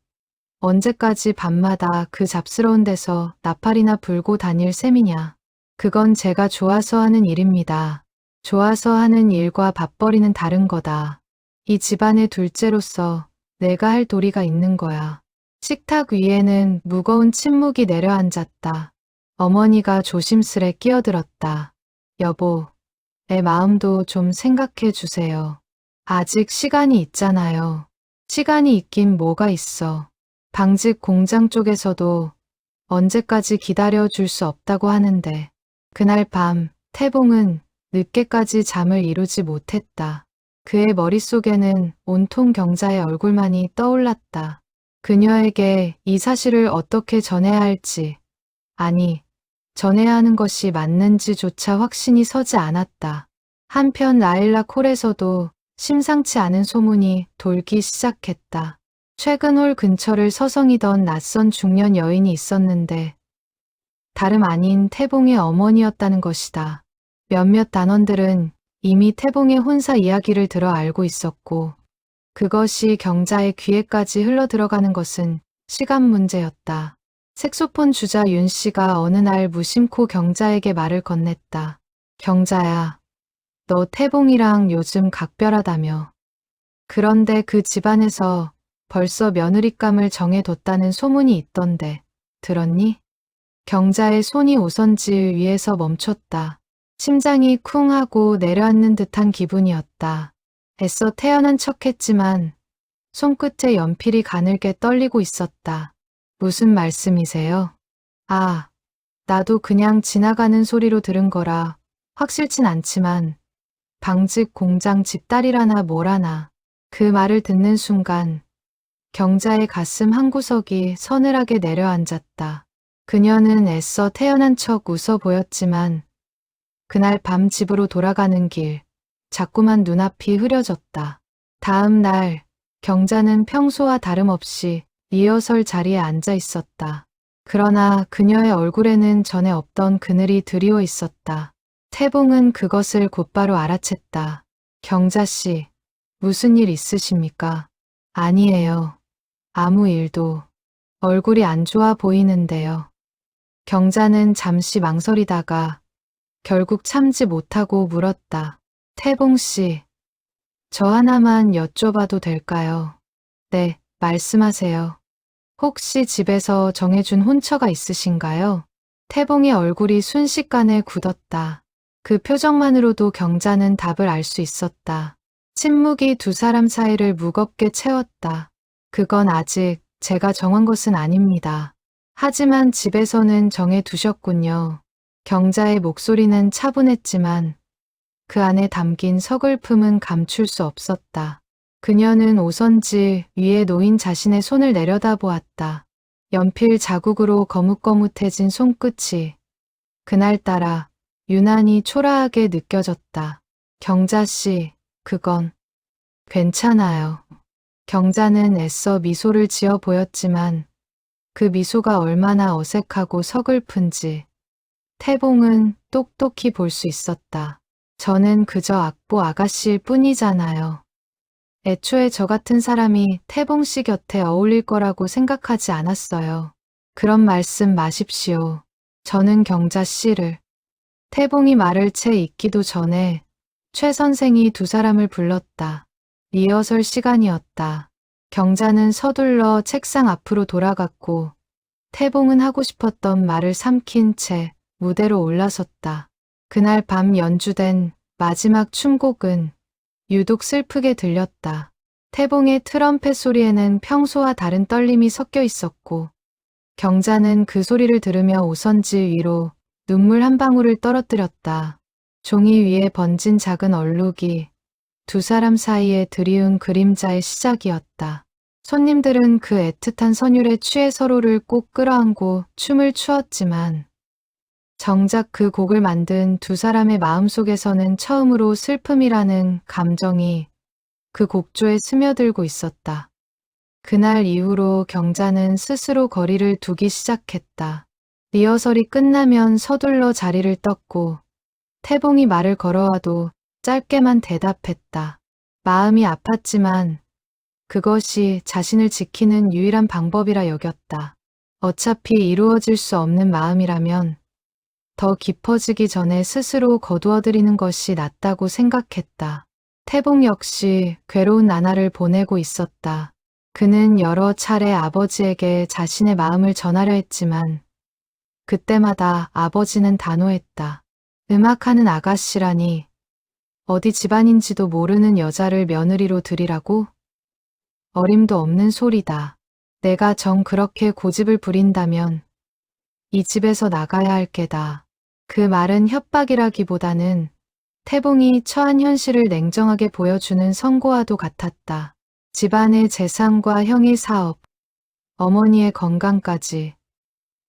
언제까지 밤마다 그 잡스러운 데서 나팔이나 불고 다닐 셈이냐. 그건 제가 좋아서 하는 일입니다. 좋아서 하는 일과 밥벌이는 다른 거다. 이 집안의 둘째로서 내가 할 도리가 있는 거야. 식탁 위에는 무거운 침묵이 내려앉았다. 어머니가 조심스레 끼어들었다. 여보, 내 마음도 좀 생각해 주세요. 아직 시간이 있잖아요. 시간이 있긴 뭐가 있어. 방직 공장 쪽에서도 언제까지 기다려 줄 수 없다고 하는데. 그날 밤 태봉은 늦게까지 잠을 이루지 못했다. 그의 머릿속에는 온통 경자의 얼굴만이 떠올랐다. 그녀에게 이 사실을 어떻게 전해야 할지, 아니, 전해야 하는 것이 맞는지조차 확신이 서지 않았다. 한편 라일락 홀에서도 심상치 않은 소문이 돌기 시작했다. 최근 홀 근처를 서성이던 낯선 중년 여인이 있었는데 다름 아닌 태봉의 어머니였다는 것이다. 몇몇 단원들은 이미 태봉의 혼사 이야기를 들어 알고 있었고, 그것이 경자의 귀에까지 흘러들어가는 것은 시간 문제였다. 색소폰 주자 윤 씨가 어느 날 무심코 경자에게 말을 건넸다. 경자야, 너 태봉이랑 요즘 각별하다며. 그런데 그 집안에서 벌써 며느리감을 정해뒀다는 소문이 있던데 들었니? 경자의 손이 오선지 위에서 멈췄다. 심장이 쿵 하고 내려앉는 듯한 기분이었다. 애써 태어난 척했지만 손끝에 연필이 가늘게 떨리고 있었다. 무슨 말씀이세요? 아, 나도 그냥 지나가는 소리로 들은 거라 확실진 않지만 방직 공장 집딸이라나 뭐라나. 그 말을 듣는 순간 경자의 가슴 한구석이 서늘하게 내려앉았다. 그녀는 애써 태어난 척 웃어 보였지만 그날 밤 집으로 돌아가는 길 자꾸만 눈앞이 흐려졌다. 다음 날 경자는 평소와 다름없이 리허설 자리에 앉아 있었다. 그러나 그녀의 얼굴에는 전에 없던 그늘이 드리워 있었다. 태봉은 그것을 곧바로 알아챘다. 경자 씨, 무슨 일 있으십니까? 아니에요. 아무 일도. 얼굴이 안 좋아 보이는데요. 경자는 잠시 망설이다가 결국 참지 못하고 물었다. 태봉 씨, 저 하나만 여쭤봐도 될까요? 네, 말씀하세요. 혹시 집에서 정해준 혼처가 있으신가요? 태봉의 얼굴이 순식간에 굳었다. 그 표정만으로도 경자는 답을 알 수 있었다. 침묵이 두 사람 사이를 무겁게 채웠다. 그건 아직 제가 정한 것은 아닙니다. 하지만 집에서는 정해 두셨군요. 경자의 목소리는 차분했지만 그 안에 담긴 서글픔은 감출 수 없었다. 그녀는 오선지 위에 놓인 자신의 손을 내려다보았다. 연필 자국으로 거뭇거뭇해진 손끝이 그날따라 유난히 초라하게 느껴졌다. 경자 씨, 그건 괜찮아요. 경자는 애써 미소를 지어 보였지만 그 미소가 얼마나 어색하고 서글픈지 태봉은 똑똑히 볼 수 있었다. 저는 그저 악보 아가씨일 뿐이잖아요. 애초에 저 같은 사람이 태봉 씨 곁에 어울릴 거라고 생각하지 않았어요. 그런 말씀 마십시오. 저는 경자 씨를. 태봉이 말을 채 잊기도 전에 최 선생이 두 사람을 불렀다. 리허설 시간이었다. 경자는 서둘러 책상 앞으로 돌아갔고 태봉은 하고 싶었던 말을 삼킨 채 무대로 올라섰다. 그날 밤 연주된 마지막 춤곡은 유독 슬프게 들렸다. 태봉의 트럼펫 소리에는 평소와 다른 떨림이 섞여 있었고 경자는 그 소리를 들으며 오선지 위로 눈물 한 방울을 떨어뜨렸다. 종이 위에 번진 작은 얼룩이 두 사람 사이에 드리운 그림자의 시작이었다. 손님들은 그 애틋한 선율에 취해 서로를 꼭 끌어안고 춤을 추었지만 정작 그 곡을 만든 두 사람의 마음속에서는 처음으로 슬픔이라는 감정이 그 곡조에 스며들고 있었다. 그날 이후로 경자는 스스로 거리를 두기 시작했다. 리허설이 끝나면 서둘러 자리를 떴고 태봉이 말을 걸어와도 짧게만 대답했다. 마음이 아팠지만 그것이 자신을 지키는 유일한 방법이라 여겼다. 어차피 이루어질 수 없는 마음이라면 더 깊어지기 전에 스스로 거두어들이는 것이 낫다고 생각했다. 태봉 역시 괴로운 나날을 보내고 있었다. 그는 여러 차례 아버지에게 자신의 마음을 전하려 했지만 그때마다 아버지는 단호했다. 음악하는 아가씨라니 어디 집안인지도 모르는 여자를 며느리로 들이라고? 어림도 없는 소리다. 내가 정 그렇게 고집을 부린다면 이 집에서 나가야 할 게다. 그 말은 협박이라기보다는 태봉이 처한 현실을 냉정하게 보여주는 선고와도 같았다. 집안의 재산과 형의 사업, 어머니의 건강까지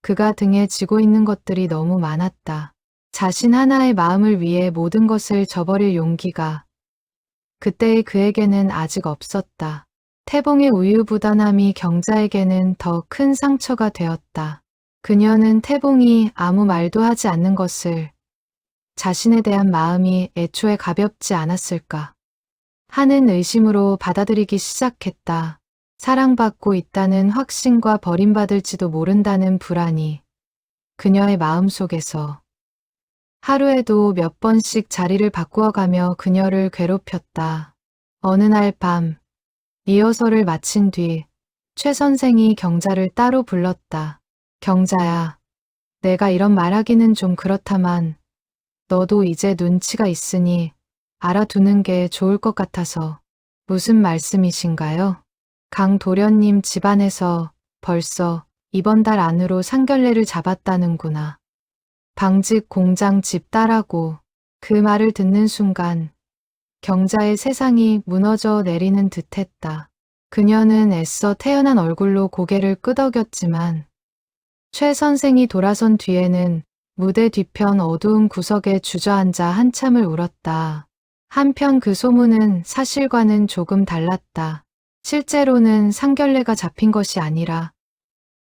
그가 등에 지고 있는 것들이 너무 많았다. 자신 하나의 마음을 위해 모든 것을 저버릴 용기가 그때의 그에게는 아직 없었다. 태봉의 우유부단함이 경자에게는 더 큰 상처가 되었다. 그녀는 태봉이 아무 말도 하지 않는 것을 자신에 대한 마음이 애초에 가볍지 않았을까 하는 의심으로 받아들이기 시작했다. 사랑받고 있다는 확신과 버림받을지도 모른다는 불안이 그녀의 마음속에서 하루에도 몇 번씩 자리를 바꾸어가며 그녀를 괴롭혔다. 어느 날 밤, 리허설을 마친 뒤 최 선생이 경자를 따로 불렀다. 경자야, 내가 이런 말하기는 좀 그렇다만 너도 이제 눈치가 있으니 알아두는 게 좋을 것 같아서. 무슨 말씀이신가요? 강 도련님 집안에서 벌써 이번 달 안으로 상견례를 잡았다는구나. 방직 공장 집 딸하고. 그 말을 듣는 순간 경자의 세상이 무너져 내리는 듯했다. 그녀는 애써 태연한 얼굴로 고개를 끄덕였지만 최 선생이 돌아선 뒤에는 무대 뒤편 어두운 구석에 주저앉아 한참을 울었다. 한편 그 소문은 사실과는 조금 달랐다. 실제로는 상견례가 잡힌 것이 아니라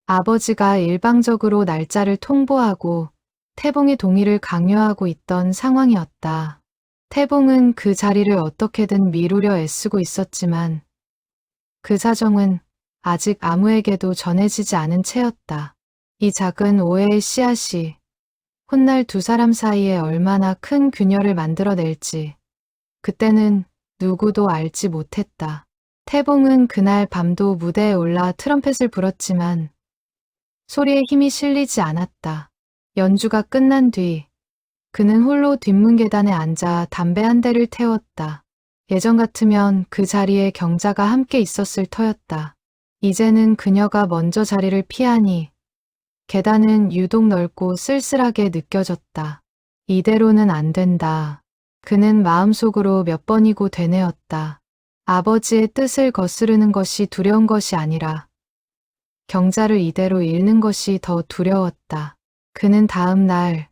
아버지가 일방적으로 날짜를 통보하고 태봉의 동의를 강요하고 있던 상황이었다. 태봉은 그 자리를 어떻게든 미루려 애쓰고 있었지만 그 사정은 아직 아무에게도 전해지지 않은 채였다. 이 작은 오해의 씨앗이 훗날 두 사람 사이에 얼마나 큰 균열을 만들어낼지 그때는 누구도 알지 못했다. 태봉은 그날 밤도 무대에 올라 트럼펫을 불었지만 소리에 힘이 실리지 않았다. 연주가 끝난 뒤 그는 홀로 뒷문 계단에 앉아 담배 한 대를 태웠다. 예전 같으면 그 자리에 경자가 함께 있었을 터였다. 이제는 그녀가 먼저 자리를 피하니 계단은 유독 넓고 쓸쓸하게 느껴졌다. 이대로는 안 된다. 그는 마음속으로 몇 번이고 되뇌었다. 아버지의 뜻을 거스르는 것이 두려운 것이 아니라 경자를 이대로 잃는 것이 더 두려웠다. 그는 다음 날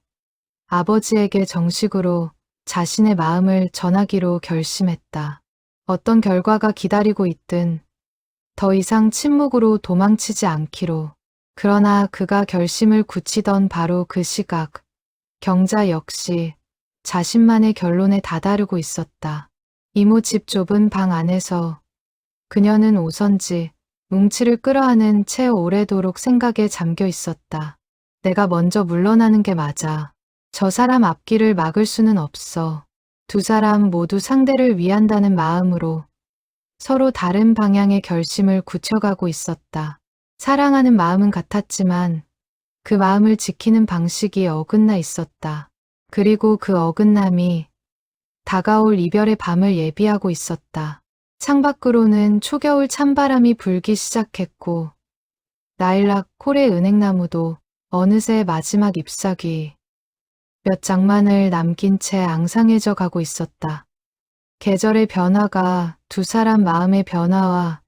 아버지에게 정식으로 자신의 마음을 전하기로 결심했다. 어떤 결과가 기다리고 있든 더 이상 침묵으로 도망치지 않기로. 그러나 그가 결심을 굳히던 바로 그 시각, 경자 역시 자신만의 결론에 다다르고 있었다. 이모 집 좁은 방 안에서 그녀는 오선지, 뭉치를 끌어안은 채 오래도록 생각에 잠겨 있었다. 내가 먼저 물러나는 게 맞아. 저 사람 앞길을 막을 수는 없어. 두 사람 모두 상대를 위한다는 마음으로 서로 다른 방향의 결심을 굳혀가고 있었다. 사랑하는 마음은 같았지만 그 마음을 지키는 방식이 어긋나 있었다. 그리고 그 어긋남이 다가올 이별의 밤을 예비하고 있었다. 창밖으로는 초겨울 찬바람이 불기 시작했고 라일락 콜의 은행나무도 어느새 마지막 잎사귀 몇 장만을 남긴 채 앙상해져 가고 있었다. 계절의 변화가 두 사람 마음의 변화와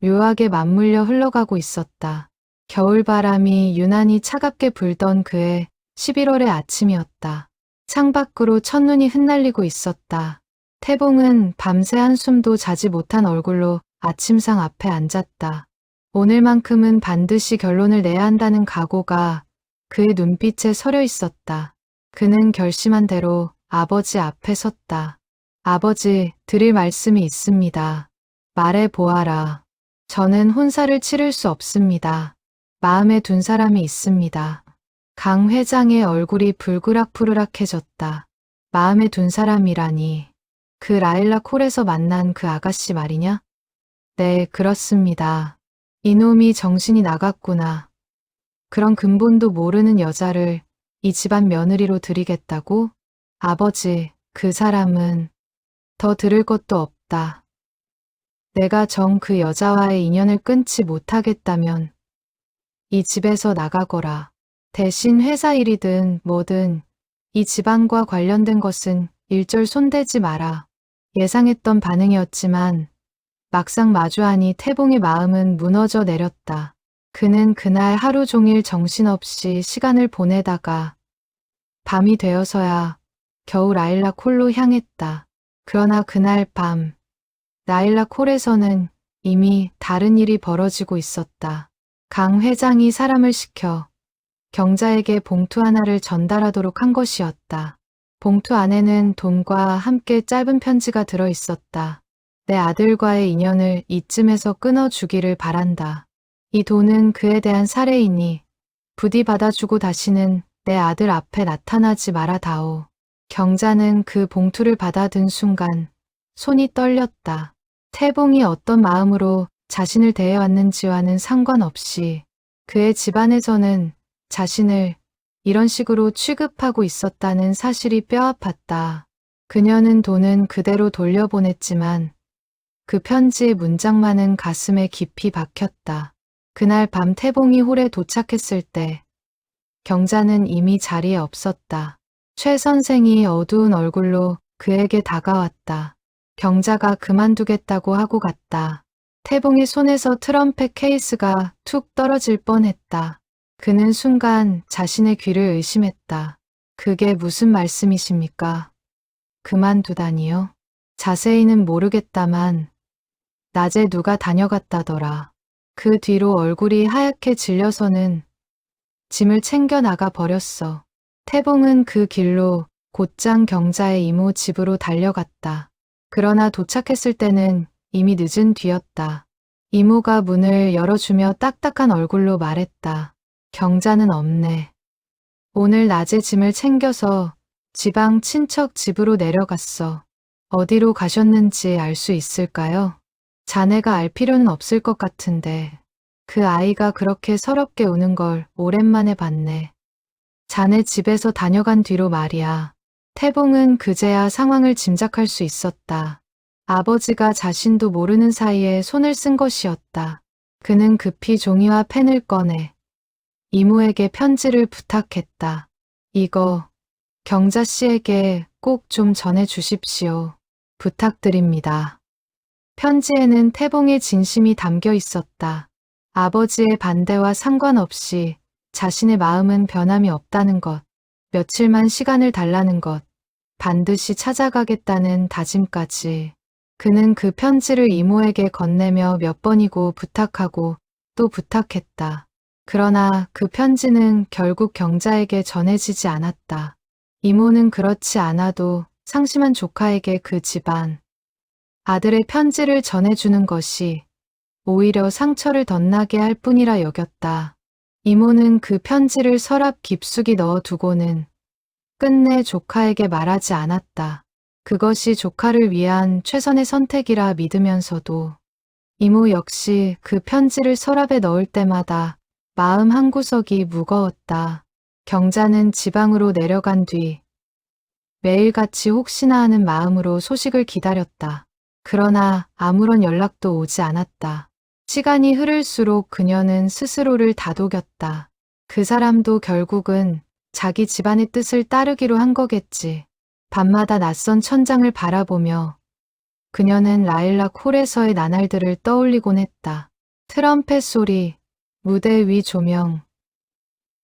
묘하게 맞물려 흘러가고 있었다. 겨울바람이 유난히 차갑게 불던 그해 11월의 아침이었다. 창밖으로 첫눈이 흩날리고 있었다. 태봉은 밤새 한숨도 자지 못한 얼굴로 아침상 앞에 앉았다. 오늘만큼은 반드시 결론을 내야 한다는 각오가 그의 눈빛에 서려 있었다. 그는 결심한 대로 아버지 앞에 섰다. 아버지, 드릴 말씀이 있습니다. 말해 보아라. 저는 혼사를 치를 수 없습니다. 마음에 둔 사람이 있습니다. 강 회장의 얼굴이 불그락푸르락해졌다. 마음에 둔 사람이라니. 그 라일락 홀에서 만난 그 아가씨 말이냐? 네, 그렇습니다. 이놈이 정신이 나갔구나. 그런 근본도 모르는 여자를 이 집안 며느리로 들이겠다고? 아버지, 그 사람은 더 들을 것도 없다. 내가 정 그 여자와의 인연을 끊지 못하겠다면 이 집에서 나가거라. 대신 회사 일이든 뭐든 이 집안과 관련된 것은 일절 손대지 마라. 예상했던 반응이었지만 막상 마주하니 태봉의 마음은 무너져 내렸다. 그는 그날 하루 종일 정신없이 시간을 보내다가 밤이 되어서야 겨우 라일락 홀로 향했다. 그러나 그날 밤 라일락 홀에서는 이미 다른 일이 벌어지고 있었다. 강 회장이 사람을 시켜 경자에게 봉투 하나를 전달하도록 한 것이었다. 봉투 안에는 돈과 함께 짧은 편지가 들어 있었다. 내 아들과의 인연을 이쯤에서 끊어주기를 바란다. 이 돈은 그에 대한 사례이니 부디 받아주고 다시는 내 아들 앞에 나타나지 말아다오. 경자는 그 봉투를 받아든 순간 손이 떨렸다. 태봉이 어떤 마음으로 자신을 대해왔는지와는 상관없이 그의 집안에서는 자신을 이런 식으로 취급하고 있었다는 사실이 뼈아팠다. 그녀는 돈은 그대로 돌려보냈지만 그 편지의 문장만은 가슴에 깊이 박혔다. 그날 밤 태봉이 홀에 도착했을 때 경자는 이미 자리에 없었다. 최 선생이 어두운 얼굴로 그에게 다가왔다. 경자가 그만두겠다고 하고 갔다. 태봉의 손에서 트럼펫 케이스가 툭 떨어질 뻔했다. 그는 순간 자신의 귀를 의심했다. 그게 무슨 말씀이십니까? 그만두다니요? 자세히는 모르겠다만 낮에 누가 다녀갔다더라. 그 뒤로 얼굴이 하얗게 질려서는 짐을 챙겨 나가 버렸어. 태봉은 그 길로 곧장 경자의 이모 집으로 달려갔다. 그러나 도착했을 때는 이미 늦은 뒤였다. 이모가 문을 열어주며 딱딱한 얼굴로 말했다. 경자는 없네. 오늘 낮에 짐을 챙겨서 지방 친척 집으로 내려갔어. 어디로 가셨는지 알 수 있을까요? 자네가 알 필요는 없을 것 같은데 그 아이가 그렇게 서럽게 우는 걸 오랜만에 봤네. 자네 집에서 다녀간 뒤로 말이야. 태봉은 그제야 상황을 짐작할 수 있었다. 아버지가 자신도 모르는 사이에 손을 쓴 것이었다. 그는 급히 종이와 펜을 꺼내 이모에게 편지를 부탁했다. 이거 경자 씨에게 꼭 좀 전해 주십시오. 부탁드립니다. 편지에는 태봉의 진심이 담겨 있었다. 아버지의 반대와 상관없이 자신의 마음은 변함이 없다는 것, 며칠만 시간을 달라는 것, 반드시 찾아가겠다는 다짐까지. 그는 그 편지를 이모에게 건네며 몇 번이고 부탁하고 또 부탁했다. 그러나 그 편지는 결국 경자에게 전해지지 않았다. 이모는 그렇지 않아도 상심한 조카에게 그 집안, 아들의 편지를 전해주는 것이 오히려 상처를 덧나게 할 뿐이라 여겼다. 이모는 그 편지를 서랍 깊숙이 넣어두고는 끝내 조카에게 말하지 않았다. 그것이 조카를 위한 최선의 선택이라 믿으면서도 이모 역시 그 편지를 서랍에 넣을 때마다 마음 한구석이 무거웠다. 경자는 지방으로 내려간 뒤 매일같이 혹시나 하는 마음으로 소식을 기다렸다. 그러나 아무런 연락도 오지 않았다. 시간이 흐를수록 그녀는 스스로를 다독였다. 그 사람도 결국은 자기 집안의 뜻을 따르기로 한 거겠지. 밤마다 낯선 천장을 바라보며 그녀는 라일락 홀에서의 나날들을 떠올리곤 했다. 트럼펫 소리, 무대 위 조명,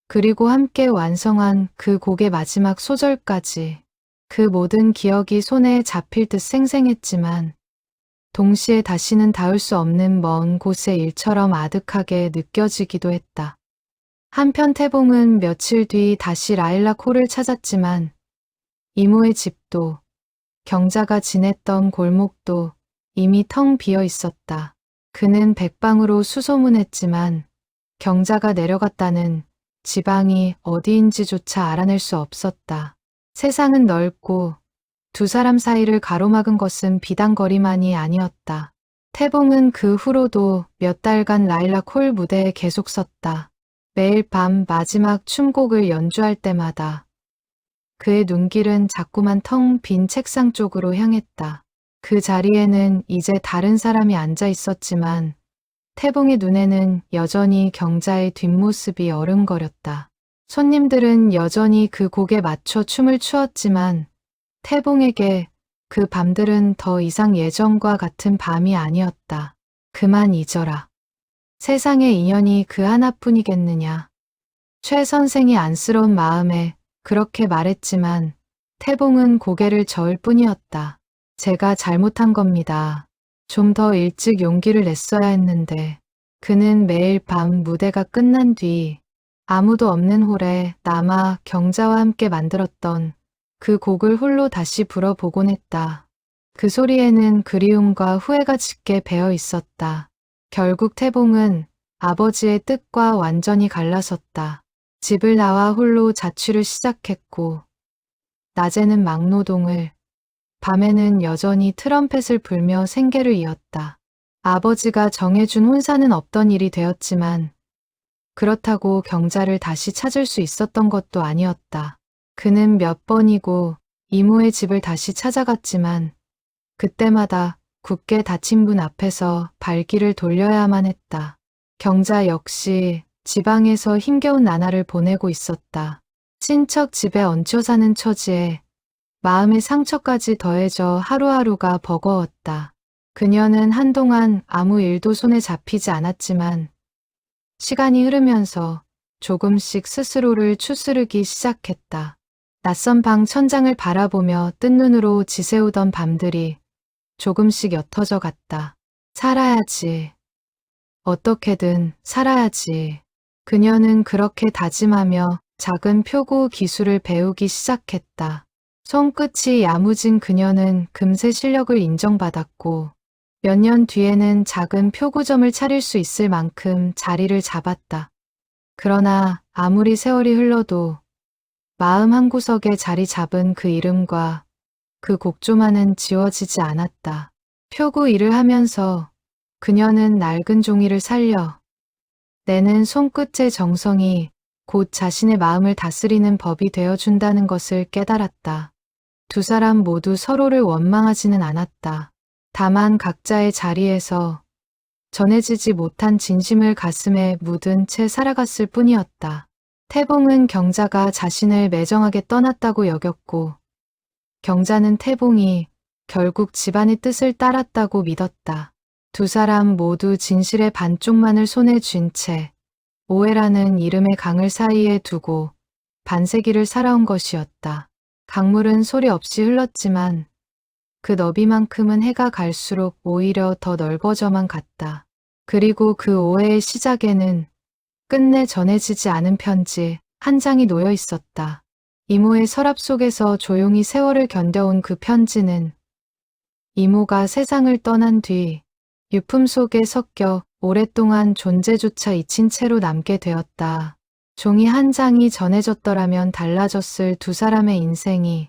그리고 함께 완성한 그 곡의 마지막 소절까지. 그 모든 기억이 손에 잡힐 듯 생생했지만 동시에 다시는 닿을 수 없는 먼 곳의 일처럼 아득하게 느껴지기도 했다. 한편 태봉은 며칠 뒤 다시 라일락 홀을 찾았지만 이모의 집도 경자가 지냈던 골목도 이미 텅 비어 있었다. 그는 백방으로 수소문했지만 경자가 내려갔다는 지방이 어디인지조차 알아낼 수 없었다. 세상은 넓고 두 사람 사이를 가로막은 것은 비단거리만이 아니었다. 태봉은 그 후로도 몇 달간 라일락 홀 무대에 계속 섰다. 매일 밤 마지막 춤곡을 연주할 때마다 그의 눈길은 자꾸만 텅 빈 책상 쪽으로 향했다. 그 자리에는 이제 다른 사람이 앉아 있었지만 태봉의 눈에는 여전히 경자의 뒷모습이 어른거렸다. 손님들은 여전히 그 곡에 맞춰 춤을 추었지만 태봉에게 그 밤들은 더 이상 예전과 같은 밤이 아니었다. 그만 잊어라. 세상의 인연이 그 하나뿐이겠느냐. 최 선생이 안쓰러운 마음에 그렇게 말했지만 태봉은 고개를 저을 뿐이었다. 제가 잘못한 겁니다. 좀 더 일찍 용기를 냈어야 했는데. 그는 매일 밤 무대가 끝난 뒤 아무도 없는 홀에 남아 경자와 함께 만들었던 그 곡을 홀로 다시 불어보곤 했다. 그 소리에는 그리움과 후회가 짙게 배어 있었다. 결국 태봉은 아버지의 뜻과 완전히 갈라섰다. 집을 나와 홀로 자취를 시작했고, 낮에는 막노동을, 밤에는 여전히 트럼펫을 불며 생계를 이었다. 아버지가 정해준 혼사는 없던 일이 되었지만 그렇다고 경자를 다시 찾을 수 있었던 것도 아니었다. 그는 몇 번이고 이모의 집을 다시 찾아갔지만 그때마다 굳게 닫힌 문 앞에서 발길을 돌려야만 했다. 경자 역시 지방에서 힘겨운 나날을 보내고 있었다. 친척 집에 얹혀 사는 처지에 마음의 상처까지 더해져 하루하루가 버거웠다. 그녀는 한동안 아무 일도 손에 잡히지 않았지만 시간이 흐르면서 조금씩 스스로를 추스르기 시작했다. 낯선 방 천장을 바라보며 뜬 눈으로 지새우던 밤들이 조금씩 옅어져 갔다. 살아야지. 어떻게든 살아야지. 그녀는 그렇게 다짐하며 작은 표구 기술을 배우기 시작했다. 손끝이 야무진 그녀는 금세 실력을 인정받았고 몇 년 뒤에는 작은 표구점을 차릴 수 있을 만큼 자리를 잡았다. 그러나 아무리 세월이 흘러도 마음 한구석에 자리 잡은 그 이름과 그 곡조만은 지워지지 않았다. 표구 일을 하면서 그녀는 낡은 종이를 살려 내는 손끝의 정성이 곧 자신의 마음을 다스리는 법이 되어준다는 것을 깨달았다. 두 사람 모두 서로를 원망하지는 않았다. 다만 각자의 자리에서 전해지지 못한 진심을 가슴에 묻은 채 살아갔을 뿐이었다. 태봉은 경자가 자신을 매정하게 떠났다고 여겼고 경자는 태봉이 결국 집안의 뜻을 따랐다고 믿었다. 두 사람 모두 진실의 반쪽만을 손에 쥔 채 오해라는 이름의 강을 사이에 두고 반세기를 살아온 것이었다. 강물은 소리 없이 흘렀지만 그 너비만큼은 해가 갈수록 오히려 더 넓어져만 갔다. 그리고 그 오해의 시작에는 끝내 전해지지 않은 편지 한 장이 놓여 있었다. 이모의 서랍 속에서 조용히 세월을 견뎌온 그 편지는 이모가 세상을 떠난 뒤 유품 속에 섞여 오랫동안 존재조차 잊힌 채로 남게 되었다. 종이 한 장이 전해졌더라면 달라졌을 두 사람의 인생이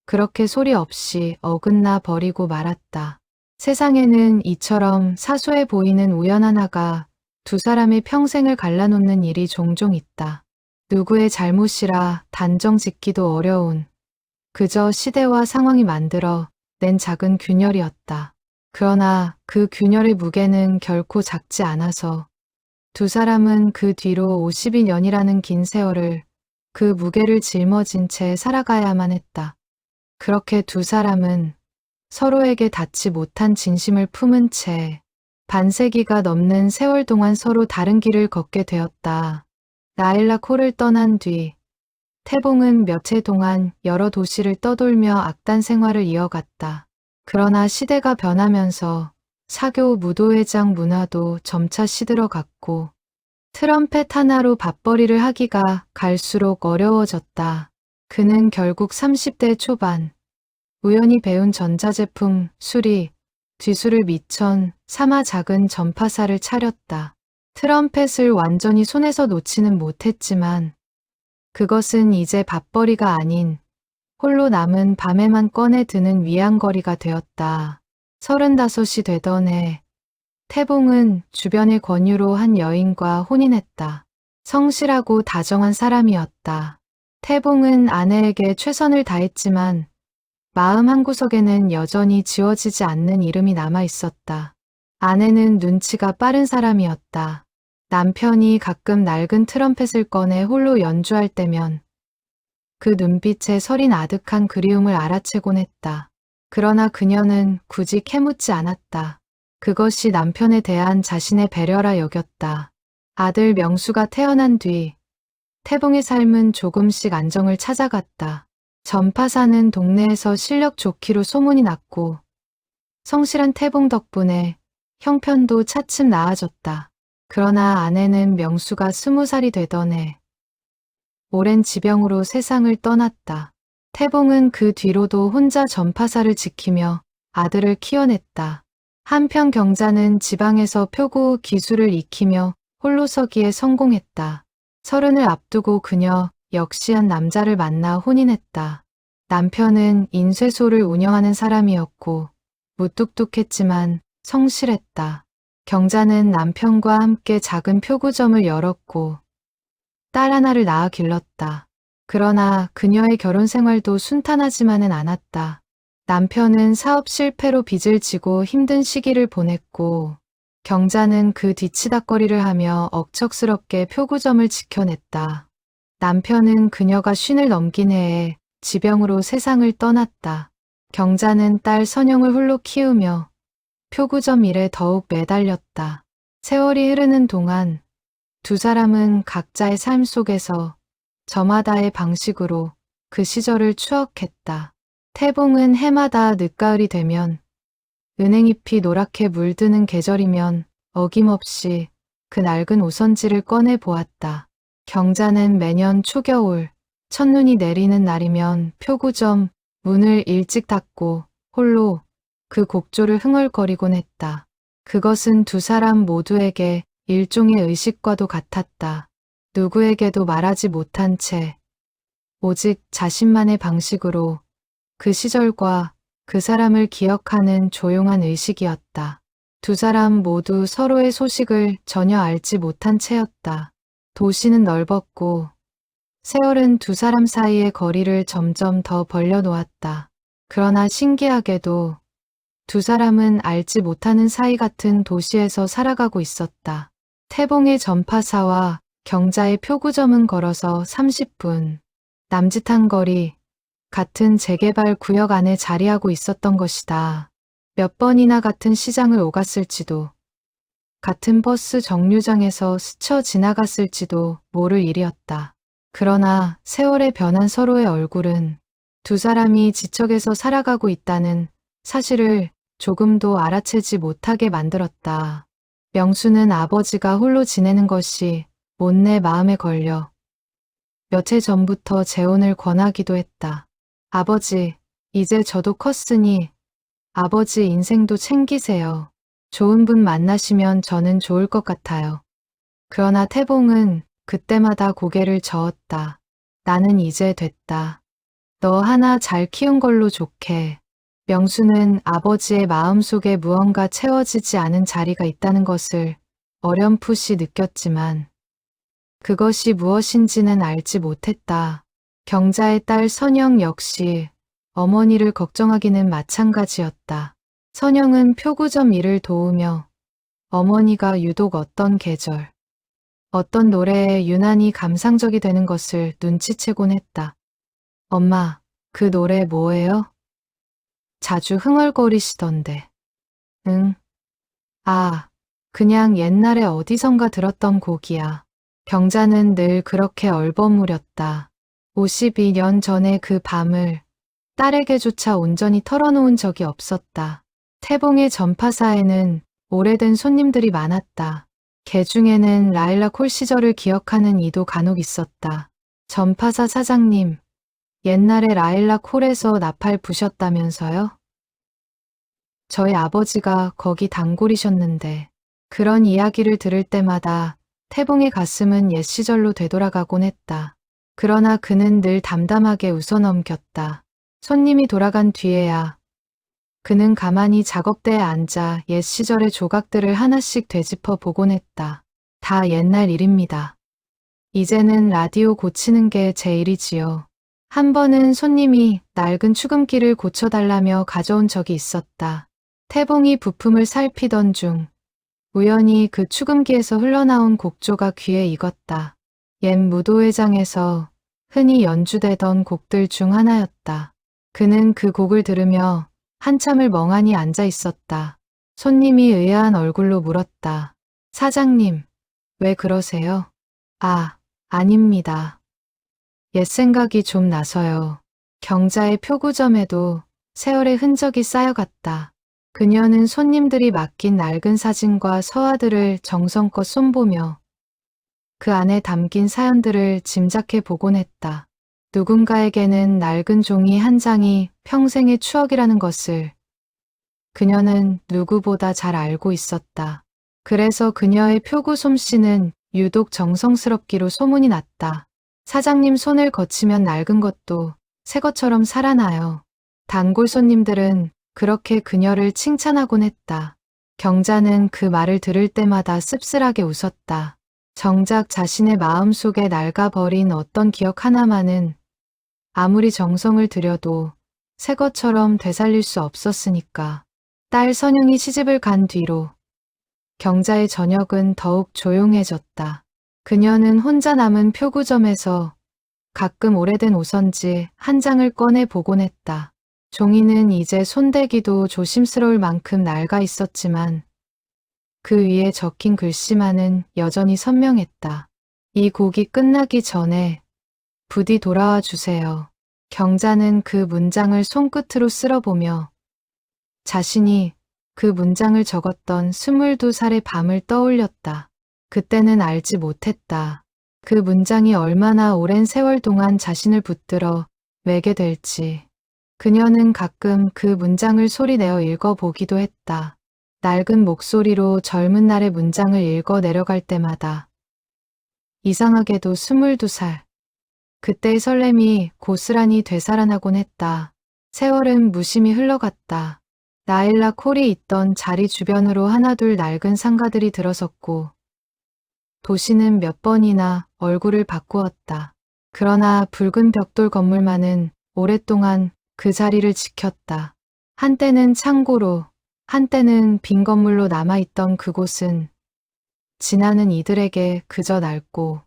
그렇게 소리 없이 어긋나 버리고 말았다. 세상에는 이처럼 사소해 보이는 우연 하나가 두 사람의 평생을 갈라놓는 일이 종종 있다. 누구의 잘못이라 단정 짓기도 어려운 그저 시대와 상황이 만들어 낸 작은 균열이었다. 그러나 그 균열의 무게는 결코 작지 않아서 두 사람은 그 뒤로 52년이라는 긴 세월을 그 무게를 짊어진 채 살아가야만 했다. 그렇게 두 사람은 서로에게 닿지 못한 진심을 품은 채 반세기가 넘는 세월 동안 서로 다른 길을 걷게 되었다. 라일락홀을 떠난 뒤 태봉은 며칠 동안 여러 도시를 떠돌며 악단 생활을 이어갔다. 그러나 시대가 변하면서 사교 무도회장 문화도 점차 시들어갔고 트럼펫 하나로 밥벌이를 하기가 갈수록 어려워졌다. 그는 결국 30대 초반 우연히 배운 전자제품 수리, 뒤수를 미천 삼아 작은 전파사를 차렸다. 트럼펫을 완전히 손에서 놓지는 못했지만 그것은 이제 밥벌이가 아닌 홀로 남은 밤에만 꺼내 드는 위안거리가 되었다. 35이 되던 해 태봉은 주변의 권유로 한 여인과 혼인했다. 성실하고 다정한 사람이었다. 태봉은 아내에게 최선을 다했지만 마음 한구석에는 여전히 지워지지 않는 이름이 남아 있었다. 아내는 눈치가 빠른 사람이었다. 남편이 가끔 낡은 트럼펫을 꺼내 홀로 연주할 때면 그 눈빛에 서린 아득한 그리움을 알아채곤 했다. 그러나 그녀는 굳이 캐묻지 않았다. 그것이 남편에 대한 자신의 배려라 여겼다. 아들 명수가 태어난 뒤 태봉의 삶은 조금씩 안정을 찾아갔다. 전파사는 동네에서 실력 좋기로 소문이 났고 성실한 태봉 덕분에 형편도 차츰 나아졌다. 그러나 아내는 명수가 20살이 되던 해 오랜 지병으로 세상을 떠났다. 태봉은 그 뒤로도 혼자 전파사를 지키며 아들을 키워냈다. 한편 경자는 지방에서 표구 기술을 익히며 홀로 서기에 성공했다. 서른을 앞두고 그녀 역시 한 남자를 만나 혼인했다. 남편은 인쇄소를 운영하는 사람이었고 무뚝뚝했지만 성실했다. 경자는 남편과 함께 작은 표구점을 열었고 딸 하나를 낳아 길렀다. 그러나 그녀의 결혼 생활도 순탄하지만은 않았다. 남편은 사업 실패로 빚을 지고 힘든 시기를 보냈고 경자는 그 뒤치다꺼리를 하며 억척스럽게 표구점을 지켜냈다. 남편은 그녀가 쉰을 넘긴 해에 지병으로 세상을 떠났다. 경자는 딸 선영을 홀로 키우며 표구점 일에 더욱 매달렸다. 세월이 흐르는 동안 두 사람은 각자의 삶 속에서 저마다의 방식으로 그 시절을 추억했다. 태봉은 해마다 늦가을이 되면 은행잎이 노랗게 물드는 계절이면 어김없이 그 낡은 오선지를 꺼내 보았다. 경자는 매년 초겨울 첫눈이 내리는 날이면 표구점 문을 일찍 닫고 홀로 그 곡조를 흥얼거리곤 했다. 그것은 두 사람 모두에게 일종의 의식과도 같았다. 누구에게도 말하지 못한 채 오직 자신만의 방식으로 그 시절과 그 사람을 기억하는 조용한 의식이었다. 두 사람 모두 서로의 소식을 전혀 알지 못한 채였다. 도시는 넓었고 세월은 두 사람 사이의 거리를 점점 더 벌려놓았다. 그러나 신기하게도 두 사람은 알지 못하는 사이 같은 도시에서 살아가고 있었다. 태봉의 전파사와 경자의 표구점은 걸어서 30분, 남짓한 거리, 같은 재개발 구역 안에 자리하고 있었던 것이다. 몇 번이나 같은 시장을 오갔을지도, 같은 버스 정류장에서 스쳐 지나갔을지도 모를 일이었다. 그러나 세월에 변한 서로의 얼굴은 두 사람이 지척에서 살아가고 있다는 사실을 조금도 알아채지 못하게 만들었다. 명수는 아버지가 홀로 지내는 것이 못내 마음에 걸려 몇 해 전부터 재혼을 권하기도 했다. 아버지, 이제 저도 컸으니 아버지 인생도 챙기세요. 좋은 분 만나시면 저는 좋을 것 같아요. 그러나 태봉은 그때마다 고개를 저었다. 나는 이제 됐다. 너 하나 잘 키운 걸로 좋게. 명수는 아버지의 마음속에 무언가 채워지지 않은 자리가 있다는 것을 어렴풋이 느꼈지만 그것이 무엇인지는 알지 못했다. 경자의 딸 선영 역시 어머니를 걱정하기는 마찬가지였다. 선영은 표구점 일을 도우며 어머니가 유독 어떤 계절, 어떤 노래에 유난히 감상적이 되는 것을 눈치채곤 했다. 엄마, 그 노래 뭐예요? 자주 흥얼거리시던데. 응. 아, 그냥 옛날에 어디선가 들었던 곡이야. 경자는 늘 그렇게 얼버무렸다. 52년 전에 그 밤을 딸에게조차 온전히 털어놓은 적이 없었다. 태봉의 전파사에는 오래된 손님들이 많았다. 개 중에는 라일락 콜 시절을 기억하는 이도 간혹 있었다. 전파사 사장님, 옛날에 라일락 홀에서 나팔 부셨다면서요? 저희 아버지가 거기 단골이셨는데 그런 이야기를 들을 때마다 태봉의 가슴은 옛 시절로 되돌아가곤 했다. 그러나 그는 늘 담담하게 웃어넘겼다. 손님이 돌아간 뒤에야 그는 가만히 작업대에 앉아 옛 시절의 조각들을 하나씩 되짚어 보곤 했다. 다 옛날 일입니다. 이제는 라디오 고치는 게 제 일이지요. 한 번은 손님이 낡은 축음기를 고쳐달라며 가져온 적이 있었다. 태봉이 부품을 살피던 중 우연히 그 축음기에서 흘러나온 곡조가 귀에 익었다. 옛 무도회장에서 흔히 연주되던 곡들 중 하나였다. 그는 그 곡을 들으며 한참을 멍하니 앉아 있었다. 손님이 의아한 얼굴로 물었다. 사장님, 왜 그러세요? 아, 아닙니다. 옛 생각이 좀 나서요. 경자의 표구점에도 세월의 흔적이 쌓여갔다. 그녀는 손님들이 맡긴 낡은 사진과 서화들을 정성껏 손보며 그 안에 담긴 사연들을 짐작해 보곤 했다. 누군가에게는 낡은 종이 한 장이 평생의 추억이라는 것을 그녀는 누구보다 잘 알고 있었다. 그래서 그녀의 표구 솜씨는 유독 정성스럽기로 소문이 났다. 사장님 손을 거치면 낡은 것도 새 것처럼 살아나요. 단골 손님들은 그렇게 그녀를 칭찬하곤 했다. 경자는 그 말을 들을 때마다 씁쓸하게 웃었다. 정작 자신의 마음속에 낡아버린 어떤 기억 하나만은 아무리 정성을 들여도 새 것처럼 되살릴 수 없었으니까. 딸 선영이 시집을 간 뒤로 경자의 저녁은 더욱 조용해졌다. 그녀는 혼자 남은 표구점에서 가끔 오래된 오선지 한 장을 꺼내 보곤 했다. 종이는 이제 손대기도 조심스러울 만큼 낡아 있었지만 그 위에 적힌 글씨만은 여전히 선명했다. 이 곡이 끝나기 전에 부디 돌아와 주세요. 경자는 그 문장을 손끝으로 쓸어보며 자신이 그 문장을 적었던 22살의 밤을 떠올렸다. 그때는 알지 못했다. 그 문장이 얼마나 오랜 세월 동안 자신을 붙들어 매게 될지. 그녀는 가끔 그 문장을 소리내어 읽어보기도 했다. 낡은 목소리로 젊은 날의 문장을 읽어 내려갈 때마다 이상하게도 22살. 그때의 설렘이 고스란히 되살아나곤 했다. 세월은 무심히 흘러갔다. 라일락 홀이 있던 자리 주변으로 하나둘 낡은 상가들이 들어섰고 도시는 몇 번이나 얼굴을 바꾸었다. 그러나 붉은 벽돌 건물만은 오랫동안 그 자리를 지켰다. 한때는 창고로, 한때는 빈 건물로 남아있던 그곳은 지나는 이들에게 그저 낡고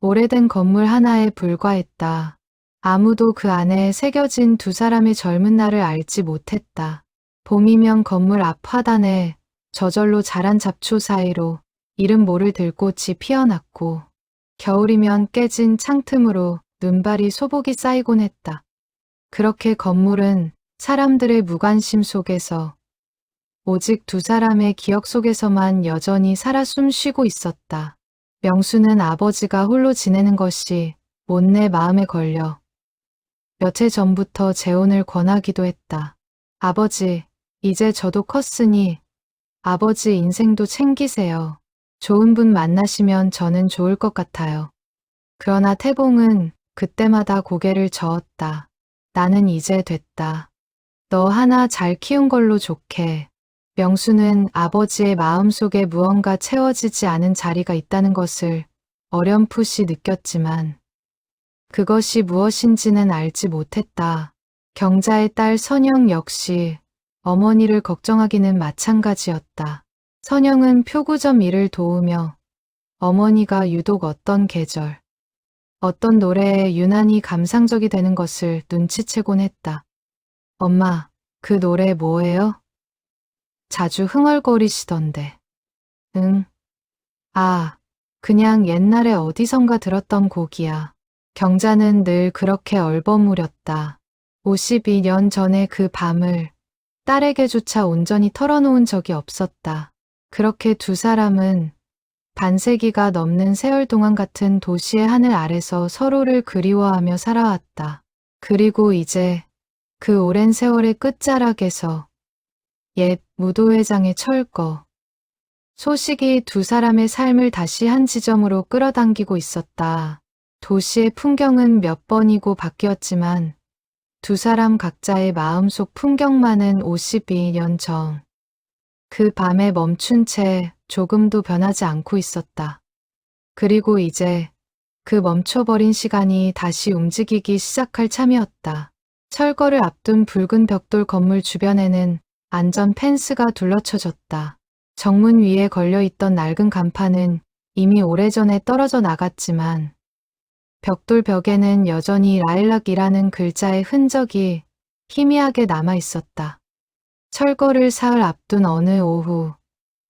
오래된 건물 하나에 불과했다. 아무도 그 안에 새겨진 두 사람의 젊은 날을 알지 못했다. 봄이면 건물 앞 화단에 저절로 자란 잡초 사이로 이름 모를 들꽃이 피어났고 겨울이면 깨진 창틈으로 눈발이 소복이 쌓이곤 했다. 그렇게 건물은 사람들의 무관심 속에서 오직 두 사람의 기억 속에서만 여전히 살아 숨쉬고 있었다. 명수는 아버지가 홀로 지내는 것이 못내 마음에 걸려 몇 해 전부터 재혼을 권하기도 했다. 아버지, 이제 저도 컸으니 아버지 인생도 챙기세요. 좋은 분 만나시면 저는 좋을 것 같아요. 그러나 태봉은 그때마다 고개를 저었다. 나는 이제 됐다. 너 하나 잘 키운 걸로 좋게. 명수는 아버지의 마음속에 무언가 채워지지 않은 자리가 있다는 것을 어렴풋이 느꼈지만 그것이 무엇인지는 알지 못했다. 경자의 딸 선영 역시 어머니를 걱정하기는 마찬가지였다. 선영은 표구점 일을 도우며 어머니가 유독 어떤 계절, 어떤 노래에 유난히 감상적이 되는 것을 눈치채곤 했다. 엄마, 그 노래 뭐예요? 자주 흥얼거리시던데. 응. 아, 그냥 옛날에 어디선가 들었던 곡이야. 경자는 늘 그렇게 얼버무렸다. 52년 전에 그 밤을 딸에게조차 온전히 털어놓은 적이 없었다. 그렇게 두 사람은 반세기가 넘는 세월 동안 같은 도시의 하늘 아래서 서로를 그리워하며 살아왔다. 그리고 이제 그 오랜 세월의 끝자락에서 옛 무도회장의 철거. 소식이 두 사람의 삶을 다시 한 지점으로 끌어당기고 있었다. 도시의 풍경은 몇 번이고 바뀌었지만 두 사람 각자의 마음속 풍경만은 52년 전. 그 밤에 멈춘 채 조금도 변하지 않고 있었다. 그리고 이제 그 멈춰버린 시간이 다시 움직이기 시작할 참이었다. 철거를 앞둔 붉은 벽돌 건물 주변에는 안전 펜스가 둘러쳐졌다. 정문 위에 걸려있던 낡은 간판은 이미 오래전에 떨어져 나갔지만 벽돌 벽에는 여전히 라일락이라는 글자의 흔적이 희미하게 남아 있었다. 철거를 사흘 앞둔 어느 오후,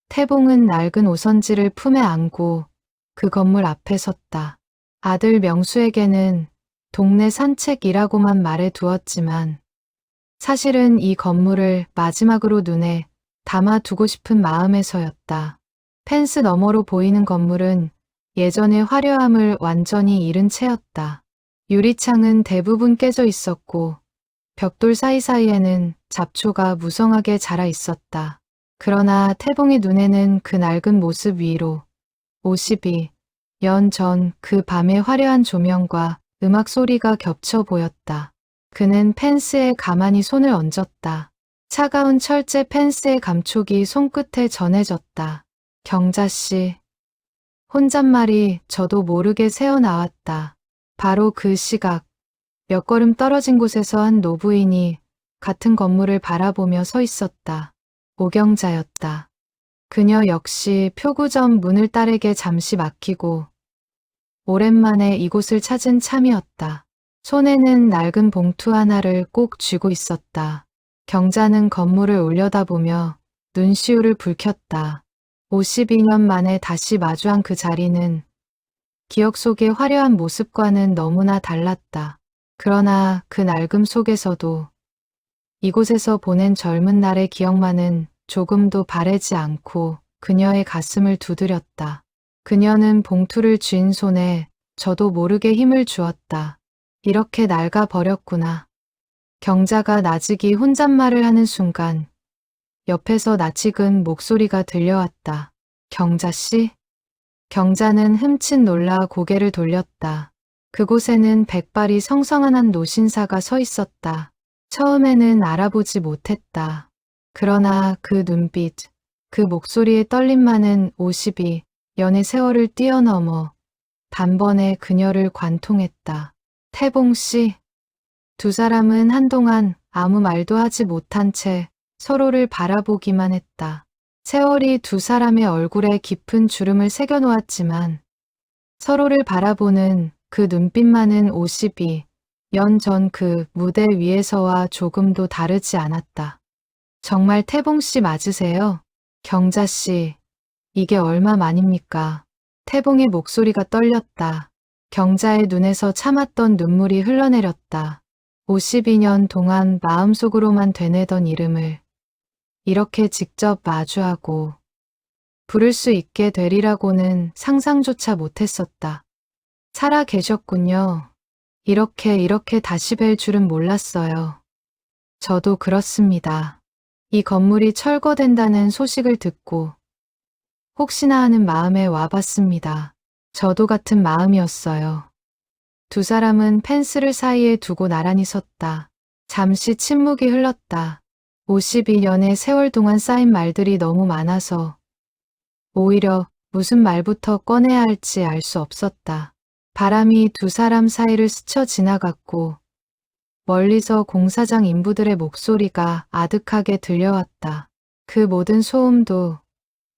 태봉은 낡은 오선지를 품에 안고 그 건물 앞에 섰다. 아들 명수에게는 동네 산책이라고만 말해 두었지만 사실은 이 건물을 마지막으로 눈에 담아두고 싶은 마음에서였다. 펜스 너머로 보이는 건물은 예전의 화려함을 완전히 잃은 채였다. 유리창은 대부분 깨져 있었고 벽돌 사이사이에는 잡초가 무성하게 자라 있었다. 그러나 태봉의 눈에는 그 낡은 모습 위로 52년 전 그 밤의 화려한 조명과 음악 소리가 겹쳐 보였다. 그는 펜스에 가만히 손을 얹었다. 차가운 철제 펜스의 감촉이 손끝에 전해졌다. 경자씨. 혼잣말이 저도 모르게 새어나왔다. 바로 그 시각, 몇 걸음 떨어진 곳에서 한 노부인이 같은 건물을 바라보며 서 있었다. 오경자였다. 그녀 역시 표구점 문을 딸에게 잠시 맡기고 오랜만에 이곳을 찾은 참이었다. 손에는 낡은 봉투 하나를 꼭 쥐고 있었다. 경자는 건물을 올려다보며 눈시울을 붉혔다. 52년 만에 다시 마주한 그 자리는 기억 속의 화려한 모습과는 너무나 달랐다. 그러나 그 낡음 속에서도 이곳에서 보낸 젊은 날의 기억만은 조금도 바래지 않고 그녀의 가슴을 두드렸다. 그녀는 봉투를 쥔 손에 저도 모르게 힘을 주었다. 이렇게 낡아 버렸구나. 경자가 나직이 혼잣말을 하는 순간 옆에서 낯익은 목소리가 들려왔다. 경자씨? 경자는 흠칫 놀라 고개를 돌렸다. 그곳에는 백발이 성성한 한 노신사가 서 있었다. 처음에는 알아보지 못했다. 그러나 그 눈빛, 그 목소리의 떨림만은 52년의 세월을 뛰어넘어 단번에 그녀를 관통했다. 태봉씨. 두 사람은 한동안 아무 말도 하지 못한 채 서로를 바라보기만 했다. 세월이 두 사람의 얼굴에 깊은 주름을 새겨놓았지만 서로를 바라보는 그 눈빛만은 52년 전 그 무대 위에서와 조금도 다르지 않았다. 정말 태봉씨 맞으세요? 경자씨, 이게 얼마만입니까? 태봉의 목소리가 떨렸다. 경자의 눈에서 참았던 눈물이 흘러내렸다. 52년 동안 마음속으로만 되뇌던 이름을 이렇게 직접 마주하고 부를 수 있게 되리라고는 상상조차 못했었다. 살아 계셨군요. 이렇게 다시 뵐 줄은 몰랐어요. 저도 그렇습니다. 이 건물이 철거된다는 소식을 듣고 혹시나 하는 마음에 와봤습니다. 저도 같은 마음이었어요. 두 사람은 펜스를 사이에 두고 나란히 섰다. 잠시 침묵이 흘렀다. 52년의 세월 동안 쌓인 말들이 너무 많아서 오히려 무슨 말부터 꺼내야 할지 알 수 없었다. 바람이 두 사람 사이를 스쳐 지나갔고 멀리서 공사장 인부들의 목소리가 아득하게 들려왔다. 그 모든 소음도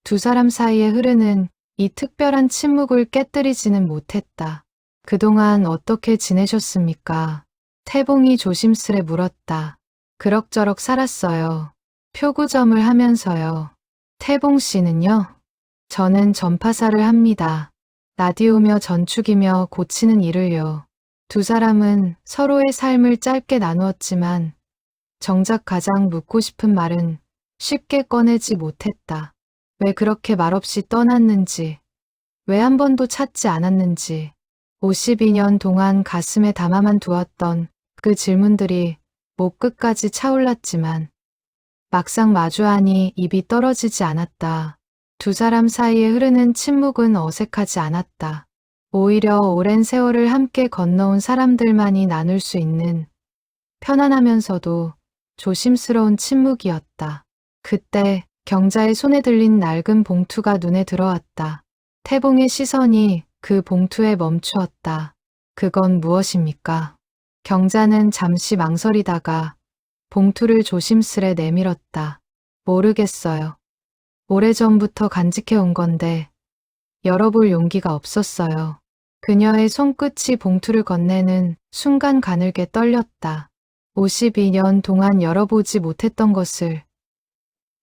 두 사람 사이에 흐르는 이 특별한 침묵을 깨뜨리지는 못했다. 그동안 어떻게 지내셨습니까? 태봉이 조심스레 물었다. 그럭저럭 살았어요. 표구점을 하면서요. 태봉 씨는요? 저는 전파사를 합니다. 라디오며 전축이며 고치는 일을요. 두 사람은 서로의 삶을 짧게 나누었지만 정작 가장 묻고 싶은 말은 쉽게 꺼내지 못했다. 왜 그렇게 말없이 떠났는지, 왜 한 번도 찾지 않았는지, 52년 동안 가슴에 담아만 두었던 그 질문들이 목 끝까지 차올랐지만 막상 마주하니 입이 떨어지지 않았다. 두 사람 사이에 흐르는 침묵은 어색하지 않았다. 오히려 오랜 세월을 함께 건너온 사람들만이 나눌 수 있는 편안하면서도 조심스러운 침묵이었다. 그때 경자의 손에 들린 낡은 봉투가 눈에 들어왔다. 태봉의 시선이 그 봉투에 멈추었다. 그건 무엇입니까? 경자는 잠시 망설이다가 봉투를 조심스레 내밀었다. 모르겠어요. 오래전부터 간직해온 건데 열어볼 용기가 없었어요. 그녀의 손끝이 봉투를 건네는 순간 가늘게 떨렸다. 52년 동안 열어보지 못했던 것을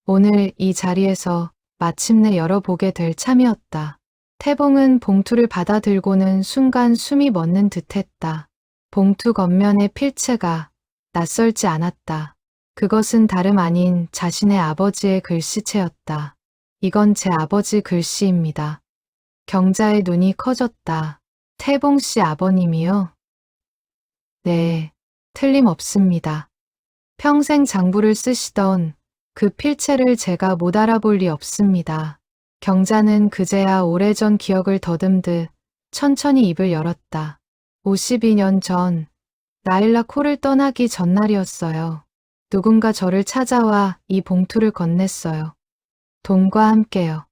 오늘 이 자리에서 마침내 열어보게 될 참이었다. 태봉은 봉투를 받아들고는 순간 숨이 멎는 듯했다. 봉투 겉면의 필체가 낯설지 않았다. 그것은 다름 아닌 자신의 아버지의 글씨체였다. 이건 제 아버지 글씨입니다. 경자의 눈이 커졌다. 태봉 씨 아버님이요? 네, 틀림없습니다. 평생 장부를 쓰시던 그 필체를 제가 못 알아볼 리 없습니다. 경자는 그제야 오래전 기억을 더듬듯 천천히 입을 열었다. 52년 전, 라일락 홀을 떠나기 전날이었어요. 누군가 저를 찾아와 이 봉투를 건넸어요. 돈과 함께요.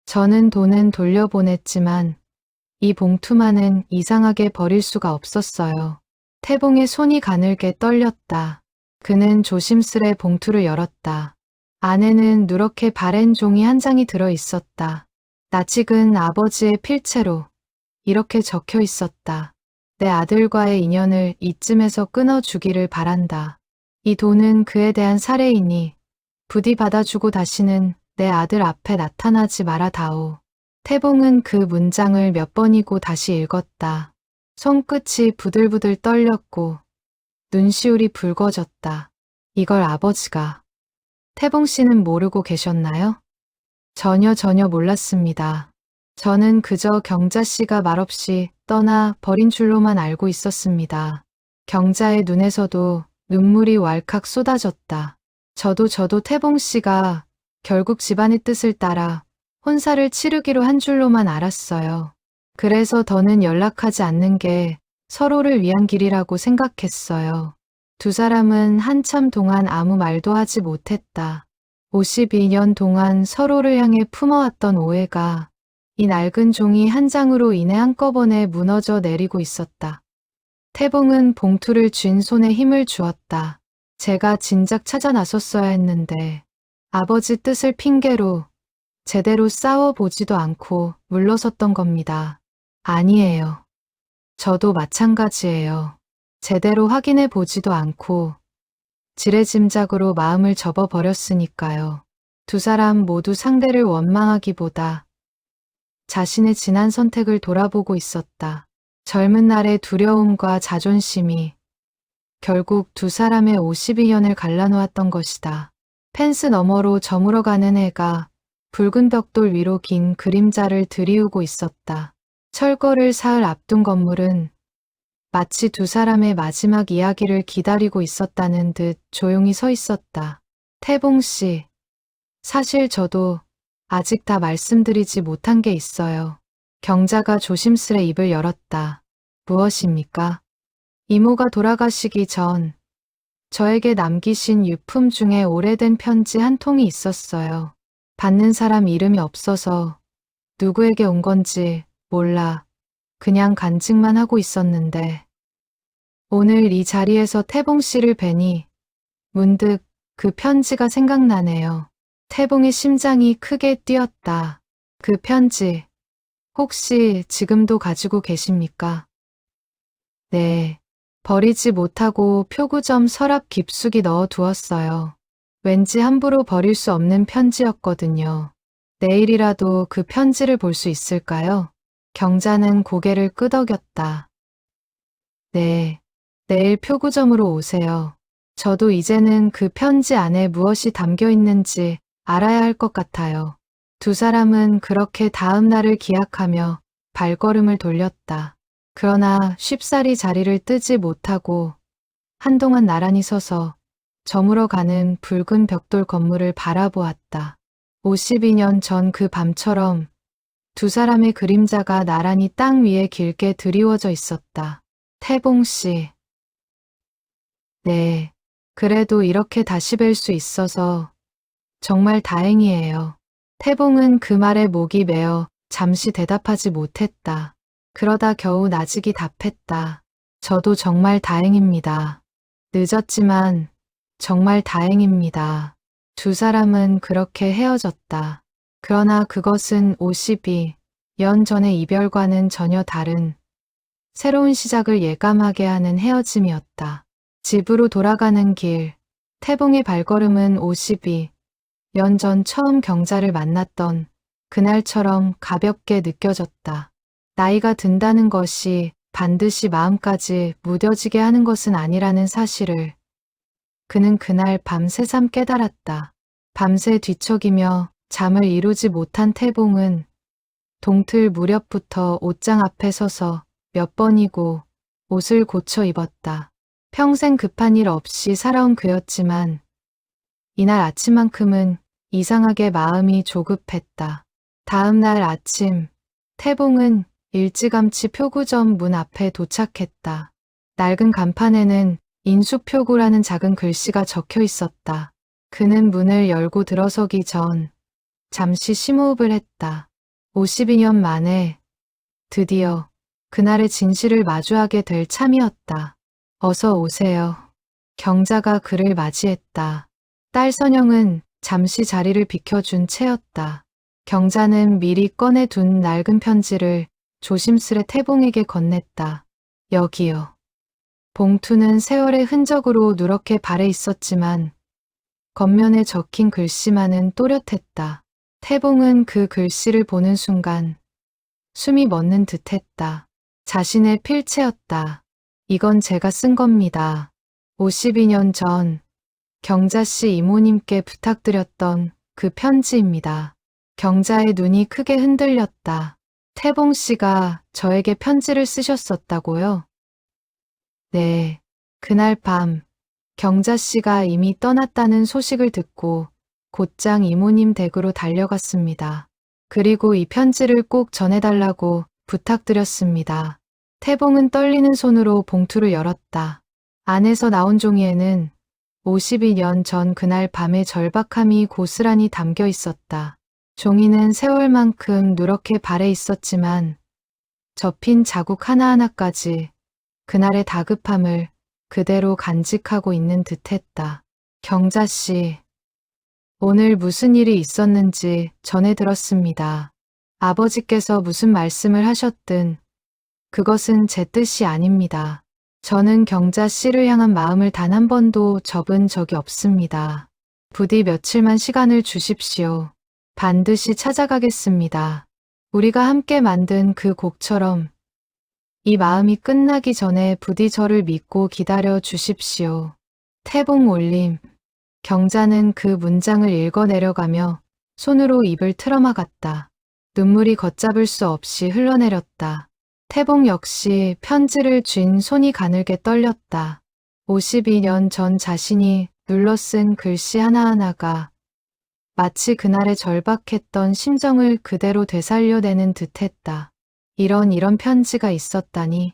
저는 돈은 돌려보냈지만 이 봉투만은 이상하게 버릴 수가 없었어요. 태봉의 손이 가늘게 떨렸다. 그는 조심스레 봉투를 열었다. 안에는 누렇게 바랜 종이 한 장이 들어 있었다. 낯익은 아버지의 필체로 이렇게 적혀 있었다. 내 아들과의 인연을 이쯤에서 끊어주기를 바란다. 이 돈은 그에 대한 사례이니 부디 받아주고 다시는 내 아들 앞에 나타나지 말아다오. 태봉은 그 문장을 몇 번이고 다시 읽었다. 손끝이 부들부들 떨렸고 눈시울이 붉어졌다. 이걸 아버지가. 태봉 씨는 모르고 계셨나요? 전혀 몰랐습니다. 저는 그저 경자 씨가 말없이 떠나 버린 줄로만 알고 있었습니다. 경자의 눈에서도 눈물이 왈칵 쏟아졌다. 저도 태봉 씨가 결국 집안의 뜻을 따라 혼사를 치르기로 한 줄로만 알았어요. 그래서 더는 연락하지 않는 게 서로를 위한 길이라고 생각했어요. 두 사람은 한참 동안 아무 말도 하지 못했다. 52년 동안 서로를 향해 품어왔던 오해가 이 낡은 종이 한 장으로 인해 한꺼번에 무너져 내리고 있었다. 태봉은 봉투를 쥔 손에 힘을 주었다. 제가 진작 찾아 나섰어야 했는데 아버지 뜻을 핑계로 제대로 싸워보지도 않고 물러섰던 겁니다. 아니에요. 저도 마찬가지예요. 제대로 확인해 보지도 않고 지레짐작으로 마음을 접어버렸으니까요. 두 사람 모두 상대를 원망하기보다 자신의 지난 선택을 돌아보고 있었다. 젊은 날의 두려움과 자존심이 결국 두 사람의 52년을 갈라놓았던 것이다. 펜스 너머로 저물어가는 해가 붉은 벽돌 위로 긴 그림자를 들이우고 있었다. 철거를 사흘 앞둔 건물은 마치 두 사람의 마지막 이야기를 기다리고 있었다는 듯 조용히 서 있었다. 태봉 씨, 사실 저도 아직 다 말씀드리지 못한 게 있어요. 경자가 조심스레 입을 열었다. 무엇입니까? 이모가 돌아가시기 전 저에게 남기신 유품 중에 오래된 편지 한 통이 있었어요. 받는 사람 이름이 없어서 누구에게 온 건지 몰라 그냥 간직만 하고 있었는데 오늘 이 자리에서 태봉 씨를 뵈니 문득 그 편지가 생각나네요. 태봉의 심장이 크게 뛰었다. 그 편지 혹시 지금도 가지고 계십니까? 네. 버리지 못하고 표구점 서랍 깊숙이 넣어 두었어요. 왠지 함부로 버릴 수 없는 편지였거든요. 내일이라도 그 편지를 볼 수 있을까요? 경자는 고개를 끄덕였다. 네, 내일 표구점으로 오세요. 저도 이제는 그 편지 안에 무엇이 담겨 있는지 알아야 할 것 같아요. 두 사람은 그렇게 다음 날을 기약하며 발걸음을 돌렸다. 그러나 쉽사리 자리를 뜨지 못하고 한동안 나란히 서서 저물어가는 붉은 벽돌 건물을 바라보았다. 52년 전 그 밤처럼 두 사람의 그림자가 나란히 땅 위에 길게 드리워져 있었다. 태봉 씨. 네, 그래도 이렇게 다시 뵐 수 있어서 정말 다행이에요. 태봉은 그 말에 목이 메어 잠시 대답하지 못했다. 그러다 겨우 나직이 답했다. 저도 정말 다행입니다. 늦었지만 정말 다행입니다. 두 사람은 그렇게 헤어졌다. 그러나 그것은 52년 전의 이별과는 전혀 다른 새로운 시작을 예감하게 하는 헤어짐이었다. 집으로 돌아가는 길, 태봉의 발걸음은 52년 전 처음 경자를 만났던 그날처럼 가볍게 느껴졌다. 나이가 든다는 것이 반드시 마음까지 무뎌지게 하는 것은 아니라는 사실을 그는 그날 밤 새삼 깨달았다. 밤새 뒤척이며 잠을 이루지 못한 태봉은 동틀 무렵부터 옷장 앞에 서서 몇 번이고 옷을 고쳐 입었다. 평생 급한 일 없이 살아온 그였지만 이날 아침만큼은 이상하게 마음이 조급했다. 다음 날 아침, 태봉은 일찌감치 표구점 문 앞에 도착했다. 낡은 간판에는 인수표구라는 작은 글씨가 적혀 있었다. 그는 문을 열고 들어서기 전 잠시 심호흡을 했다. 52년 만에 드디어 그날의 진실을 마주하게 될 참이었다. 어서 오세요. 경자가 그를 맞이했다. 딸 선영은 잠시 자리를 비켜준 채였다. 경자는 미리 꺼내둔 낡은 편지를 조심스레 태봉에게 건넸다. 여기요. 봉투는 세월의 흔적으로 누렇게 발해 있었지만 겉면에 적힌 글씨만은 또렷했다. 태봉은 그 글씨를 보는 순간 숨이 멎는 듯했다. 자신의 필체였다. 이건 제가 쓴 겁니다. 52년 전 경자씨 이모님께 부탁드렸던 그 편지입니다. 경자의 눈이 크게 흔들렸다. 태봉 씨가 저에게 편지를 쓰셨었다고요? 네. 그날 밤 경자씨가 이미 떠났다는 소식을 듣고 곧장 이모님 댁으로 달려갔습니다. 그리고 이 편지를 꼭 전해달라고 부탁드렸습니다. 태봉은 떨리는 손으로 봉투를 열었다. 안에서 나온 종이에는 52년 전 그날 밤의 절박함이 고스란히 담겨 있었다. 종이는 세월만큼 누렇게 발해 있었지만 접힌 자국 하나하나까지 그날의 다급함을 그대로 간직하고 있는 듯했다. 경자씨, 오늘 무슨 일이 있었는지 전해 들었습니다. 아버지께서 무슨 말씀을 하셨든 그것은 제 뜻이 아닙니다. 저는 경자씨를 향한 마음을 단 한 번도 접은 적이 없습니다. 부디 며칠만 시간을 주십시오. 반드시 찾아가겠습니다. 우리가 함께 만든 그 곡처럼 이 마음이 끝나기 전에 부디 저를 믿고 기다려 주십시오. 태봉 올림. 경자는 그 문장을 읽어내려가며 손으로 입을 틀어막았다. 눈물이 걷잡을 수 없이 흘러내렸다. 태봉 역시 편지를 쥔 손이 가늘게 떨렸다. 52년 전 자신이 눌러 쓴 글씨 하나하나가 마치 그날의 절박했던 심정을 그대로 되살려내는 듯했다. 이런 편지가 있었다니.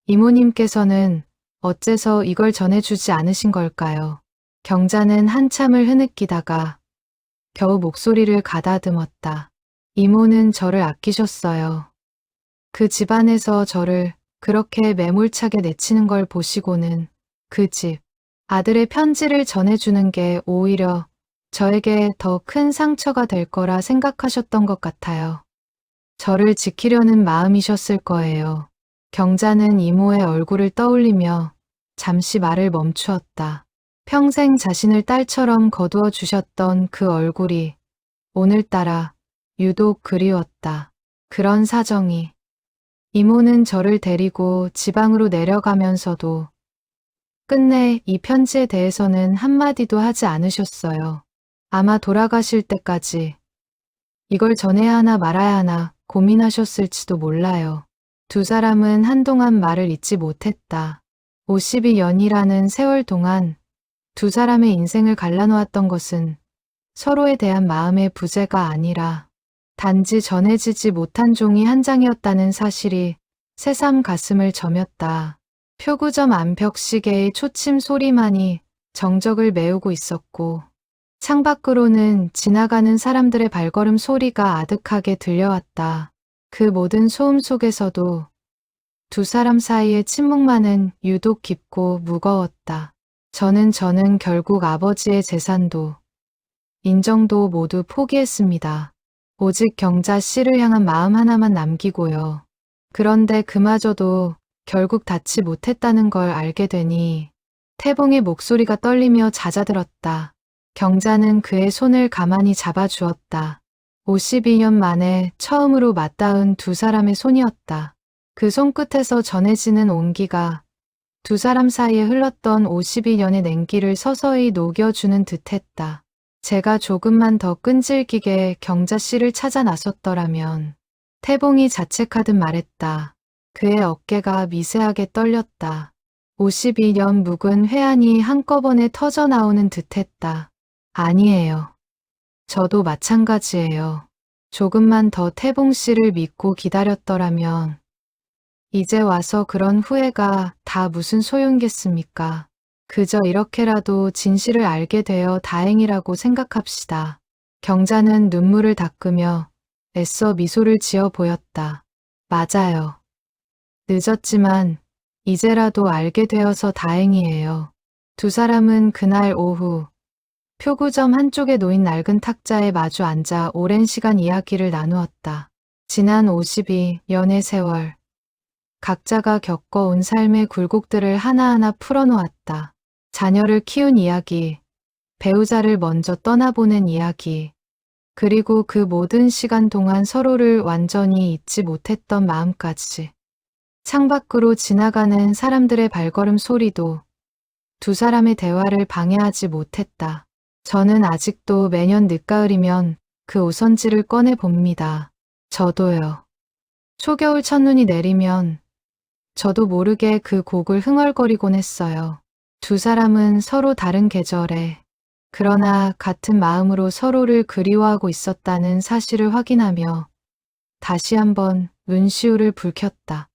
이모님께서는 어째서 이걸 전해주지 않으신 걸까요? 경자는 한참을 흐느끼다가 겨우 목소리를 가다듬었다. 이모는 저를 아끼셨어요. 그 집안에서 저를 그렇게 매몰차게 내치는 걸 보시고는 그 집, 아들의 편지를 전해주는 게 오히려 저에게 더 큰 상처가 될 거라 생각하셨던 것 같아요. 저를 지키려는 마음이셨을 거예요. 경자는 이모의 얼굴을 떠올리며 잠시 말을 멈추었다. 평생 자신을 딸처럼 거두어 주셨던 그 얼굴이 오늘따라 유독 그리웠다. 그런 사정이. 이모는 저를 데리고 지방으로 내려가면서도 끝내 이 편지에 대해서는 한마디도 하지 않으셨어요. 아마 돌아가실 때까지 이걸 전해야 하나 말아야 하나 고민하셨을지도 몰라요. 두 사람은 한동안 말을 잇지 못했다. 52년이라는 세월 동안 두 사람의 인생을 갈라놓았던 것은 서로에 대한 마음의 부재가 아니라 단지 전해지지 못한 종이 한 장이었다는 사실이 새삼 가슴을 저몄다. 표구점 암벽시계의 초침 소리만이 정적을 메우고 있었고 창밖으로는 지나가는 사람들의 발걸음 소리가 아득하게 들려왔다. 그 모든 소음 속에서도 두 사람 사이의 침묵만은 유독 깊고 무거웠다. 저는 결국 아버지의 재산도 인정도 모두 포기했습니다. 오직 경자 씨를 향한 마음 하나만 남기고요. 그런데 그마저도 결국 닿지 못했다는 걸 알게 되니 태봉의 목소리가 떨리며 잦아들었다. 경자는 그의 손을 가만히 잡아주었다. 52년 만에 처음으로 맞닿은 두 사람의 손이었다. 그 손끝에서 전해지는 온기가 두 사람 사이에 흘렀던 52년의 냉기를 서서히 녹여주는 듯했다. 제가 조금만 더 끈질기게 경자 씨를 찾아 나섰더라면 태봉이 자책하듯 말했다. 그의 어깨가 미세하게 떨렸다. 52년 묵은 회한이 한꺼번에 터져 나오는 듯했다. 아니에요. 저도 마찬가지예요. 조금만 더 태봉 씨를 믿고 기다렸더라면 이제 와서 그런 후회가 다 무슨 소용이겠습니까? 그저 이렇게라도 진실을 알게 되어 다행이라고 생각합시다. 경자는 눈물을 닦으며 애써 미소를 지어 보였다. 맞아요. 늦었지만 이제라도 알게 되어서 다행이에요. 두 사람은 그날 오후 표구점 한쪽에 놓인 낡은 탁자에 마주 앉아 오랜 시간 이야기를 나누었다. 지난 52년의 세월, 각자가 겪어온 삶의 굴곡들을 하나하나 풀어놓았다. 자녀를 키운 이야기, 배우자를 먼저 떠나보낸 이야기, 그리고 그 모든 시간 동안 서로를 완전히 잊지 못했던 마음까지. 창밖으로 지나가는 사람들의 발걸음 소리도 두 사람의 대화를 방해하지 못했다. 저는 아직도 매년 늦가을이면 그 오선지를 꺼내 봅니다. 저도요. 초겨울 첫눈이 내리면 저도 모르게 그 곡을 흥얼거리곤 했어요. 두 사람은 서로 다른 계절에 그러나 같은 마음으로 서로를 그리워하고 있었다는 사실을 확인하며 다시 한번 눈시울을 붉혔다.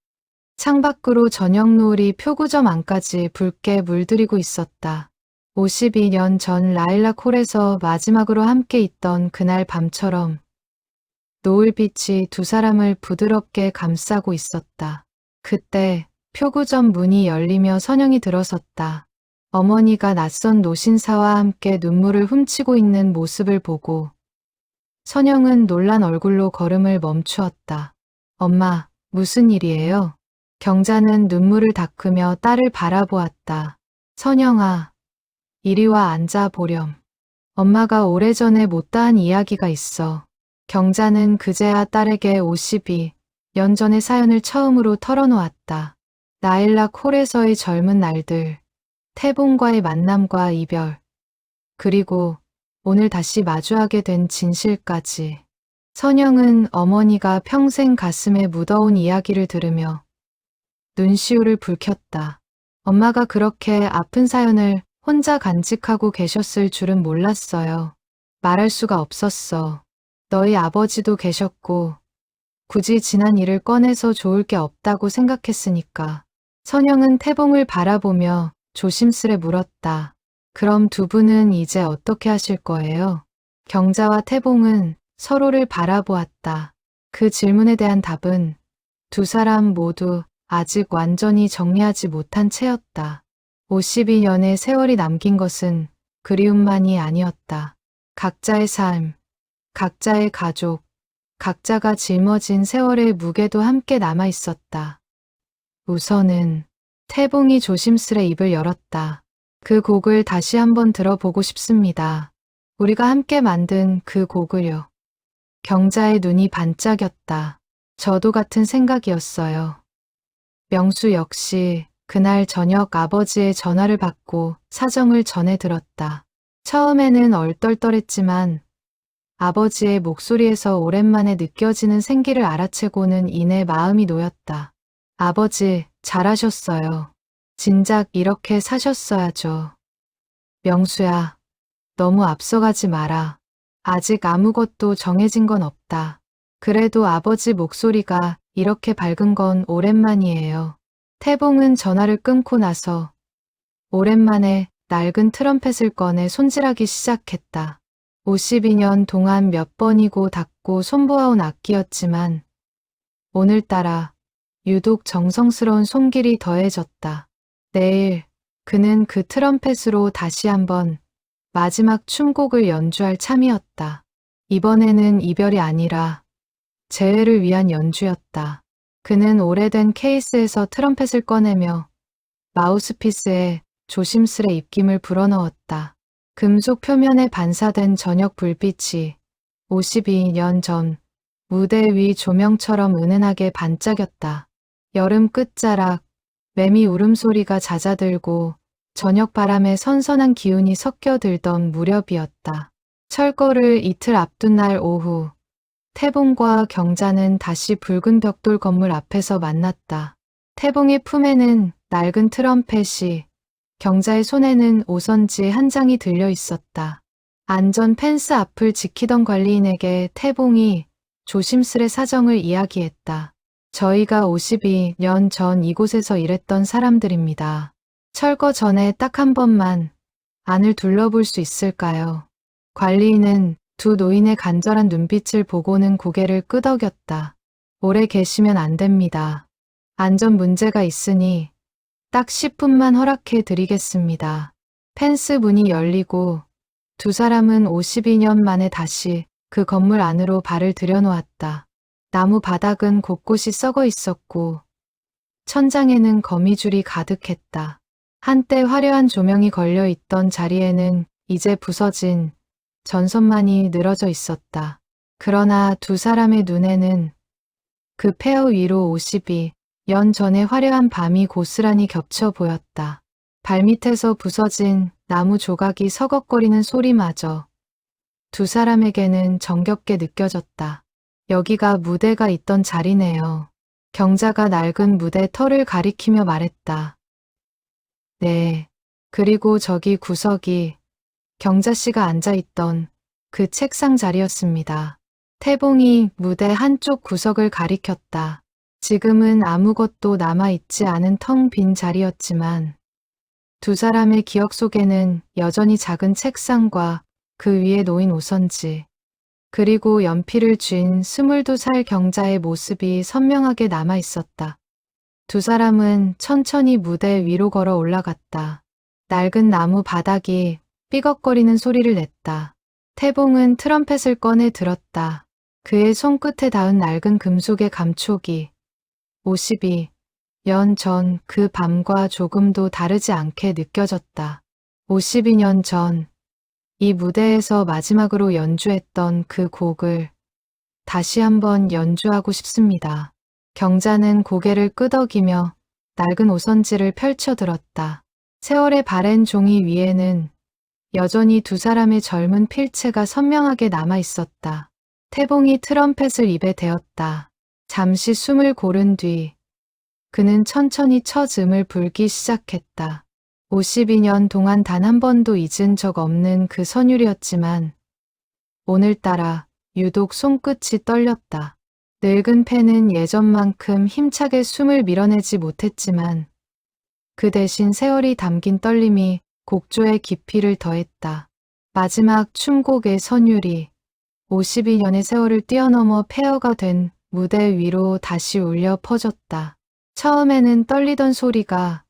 창밖으로 저녁 노을이 표구점 안까지 붉게 물들이고 있었다. 52년 전 라일락 홀에서 마지막으로 함께 있던 그날 밤처럼 노을빛이 두 사람을 부드럽게 감싸고 있었다. 그때 표구점 문이 열리며 선영이 들어섰다. 어머니가 낯선 노신사와 함께 눈물을 훔치고 있는 모습을 보고 선영은 놀란 얼굴로 걸음을 멈추었다. 엄마, 무슨 일이에요? 경자는 눈물을 닦으며 딸을 바라보았다. 선영아, 이리 와 앉아 보렴. 엄마가 오래전에 못다한 이야기가 있어. 경자는 그제야 딸에게 52년 전의 사연을 처음으로 털어놓았다. 라일락 홀에서의 젊은 날들, 태봉과의 만남과 이별, 그리고 오늘 다시 마주하게 된 진실까지. 선영은 어머니가 평생 가슴에 묻어온 이야기를 들으며 눈시울을 붉혔다. 엄마가 그렇게 아픈 사연을 혼자 간직하고 계셨을 줄은 몰랐어요. 말할 수가 없었어. 너희 아버지도 계셨고 굳이 지난 일을 꺼내서 좋을 게 없다고 생각했으니까. 선영은 태봉을 바라보며 조심스레 물었다. 그럼 두 분은 이제 어떻게 하실 거예요? 경자와 태봉은 서로를 바라보았다. 그 질문에 대한 답은 두 사람 모두 아직 완전히 정리하지 못한 채였다. 52년의 세월이 남긴 것은 그리움만이 아니었다. 각자의 삶, 각자의 가족, 각자가 짊어진 세월의 무게도 함께 남아 있었다. 우선은 태봉이 조심스레 입을 열었다. 그 곡을 다시 한번 들어보고 싶습니다. 우리가 함께 만든 그 곡을요. 경자의 눈이 반짝였다. 저도 같은 생각이었어요. 명수 역시 그날 저녁 아버지의 전화를 받고 사정을 전해 들었다. 처음에는 얼떨떨했지만 아버지의 목소리에서 오랜만에 느껴지는 생기를 알아채고는 이내 마음이 놓였다. 아버지, 잘하셨어요. 진작 이렇게 사셨어야죠. 명수야, 너무 앞서가지 마라. 아직 아무것도 정해진 건 없다. 그래도 아버지 목소리가 이렇게 밝은 건 오랜만이에요. 태봉은 전화를 끊고 나서 오랜만에 낡은 트럼펫을 꺼내 손질하기 시작했다. 52년 동안 몇 번이고 닦고 손보아온 악기였지만 오늘따라 유독 정성스러운 손길이 더해졌다. 내일 그는 그 트럼펫으로 다시 한번 마지막 춤곡을 연주할 참이었다. 이번에는 이별이 아니라 재회를 위한 연주였다. 그는 오래된 케이스에서 트럼펫을 꺼내며 마우스피스에 조심스레 입김을 불어넣었다. 금속 표면에 반사된 저녁 불빛이 52년 전 무대 위 조명처럼 은은하게 반짝였다. 여름 끝자락, 매미 울음소리가 잦아들고 저녁 바람에 선선한 기운이 섞여들던 무렵이었다. 철거를 이틀 앞둔 날 오후, 태봉과 경자는 다시 붉은 벽돌 건물 앞에서 만났다. 태봉의 품에는 낡은 트럼펫이, 경자의 손에는 오선지 한 장이 들려 있었다. 안전 펜스 앞을 지키던 관리인에게 태봉이 조심스레 사정을 이야기했다. 저희가 52년 전 이곳에서 일했던 사람들입니다. 철거 전에 딱 한 번만 안을 둘러볼 수 있을까요? 관리인은 두 노인의 간절한 눈빛을 보고는 고개를 끄덕였다. 오래 계시면 안 됩니다. 안전 문제가 있으니 딱 10분만 허락해 드리겠습니다. 펜스 문이 열리고 두 사람은 52년 만에 다시 그 건물 안으로 발을 들여놓았다. 나무 바닥은 곳곳이 썩어 있었고 천장에는 거미줄이 가득했다. 한때 화려한 조명이 걸려 있던 자리에는 이제 부서진 전선만이 늘어져 있었다. 그러나 두 사람의 눈에는 그 폐허 위로 52년 전의 화려한 밤이 고스란히 겹쳐 보였다. 발밑에서 부서진 나무 조각이 서걱거리는 소리마저 두 사람에게는 정겹게 느껴졌다. 여기가 무대가 있던 자리네요. 경자가 낡은 무대 털을 가리키며 말했다. 네. 그리고 저기 구석이 경자 씨가 앉아있던 그 책상 자리였습니다. 태봉이 무대 한쪽 구석을 가리켰다. 지금은 아무것도 남아있지 않은 텅 빈 자리였지만 두 사람의 기억 속에는 여전히 작은 책상과 그 위에 놓인 오선지, 그리고 연필을 쥔 22살 경자의 모습이 선명하게 남아있었다. 두 사람은 천천히 무대 위로 걸어 올라갔다. 낡은 나무 바닥이 삐걱거리는 소리를 냈다. 태봉은 트럼펫을 꺼내 들었다. 그의 손끝에 닿은 낡은 금속의 감촉이 52년 전 그 밤과 조금도 다르지 않게 느껴졌다. 52년 전 이 무대에서 마지막으로 연주했던 그 곡을 다시 한번 연주하고 싶습니다. 경자는 고개를 끄덕이며 낡은 오선지를 펼쳐들었다. 세월의 바랜 종이 위에는 여전히 두 사람의 젊은 필체가 선명하게 남아 있었다. 태봉이 트럼펫을 입에 대었다. 잠시 숨을 고른 뒤 그는 천천히 첫 음을 불기 시작했다. 52년 동안 단 한 번도 잊은 적 없는 그 선율이었지만 오늘따라 유독 손끝이 떨렸다. 늙은 펜은 예전만큼 힘차게 숨을 밀어내지 못했지만 그 대신 세월이 담긴 떨림이 곡조의 깊이를 더했다. 마지막 춤곡의 선율이 52년의 세월을 뛰어넘어 폐허가 된 무대 위로 다시 울려 퍼졌다. 처음에는 떨리던 소리가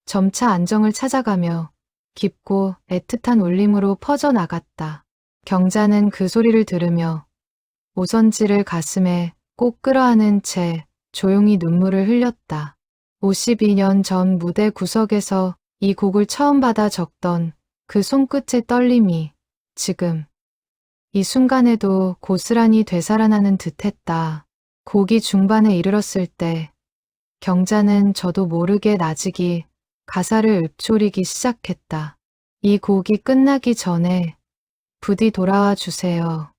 점차 안정을 찾아가며 깊고 애틋한 울림으로 퍼져나갔다. 경자는 그 소리를 들으며 오선지를 가슴에 꼭 끌어안은 채 조용히 눈물을 흘렸다. 52년 전 무대 구석에서 이 곡을 처음 받아 적던 그 손끝의 떨림이 지금 이 순간에도 고스란히 되살아나는 듯했다. 곡이 중반에 이르렀을 때 경자는 저도 모르게 나직이 가사를 읊조리기 시작했다. 이 곡이 끝나기 전에 부디 돌아와 주세요.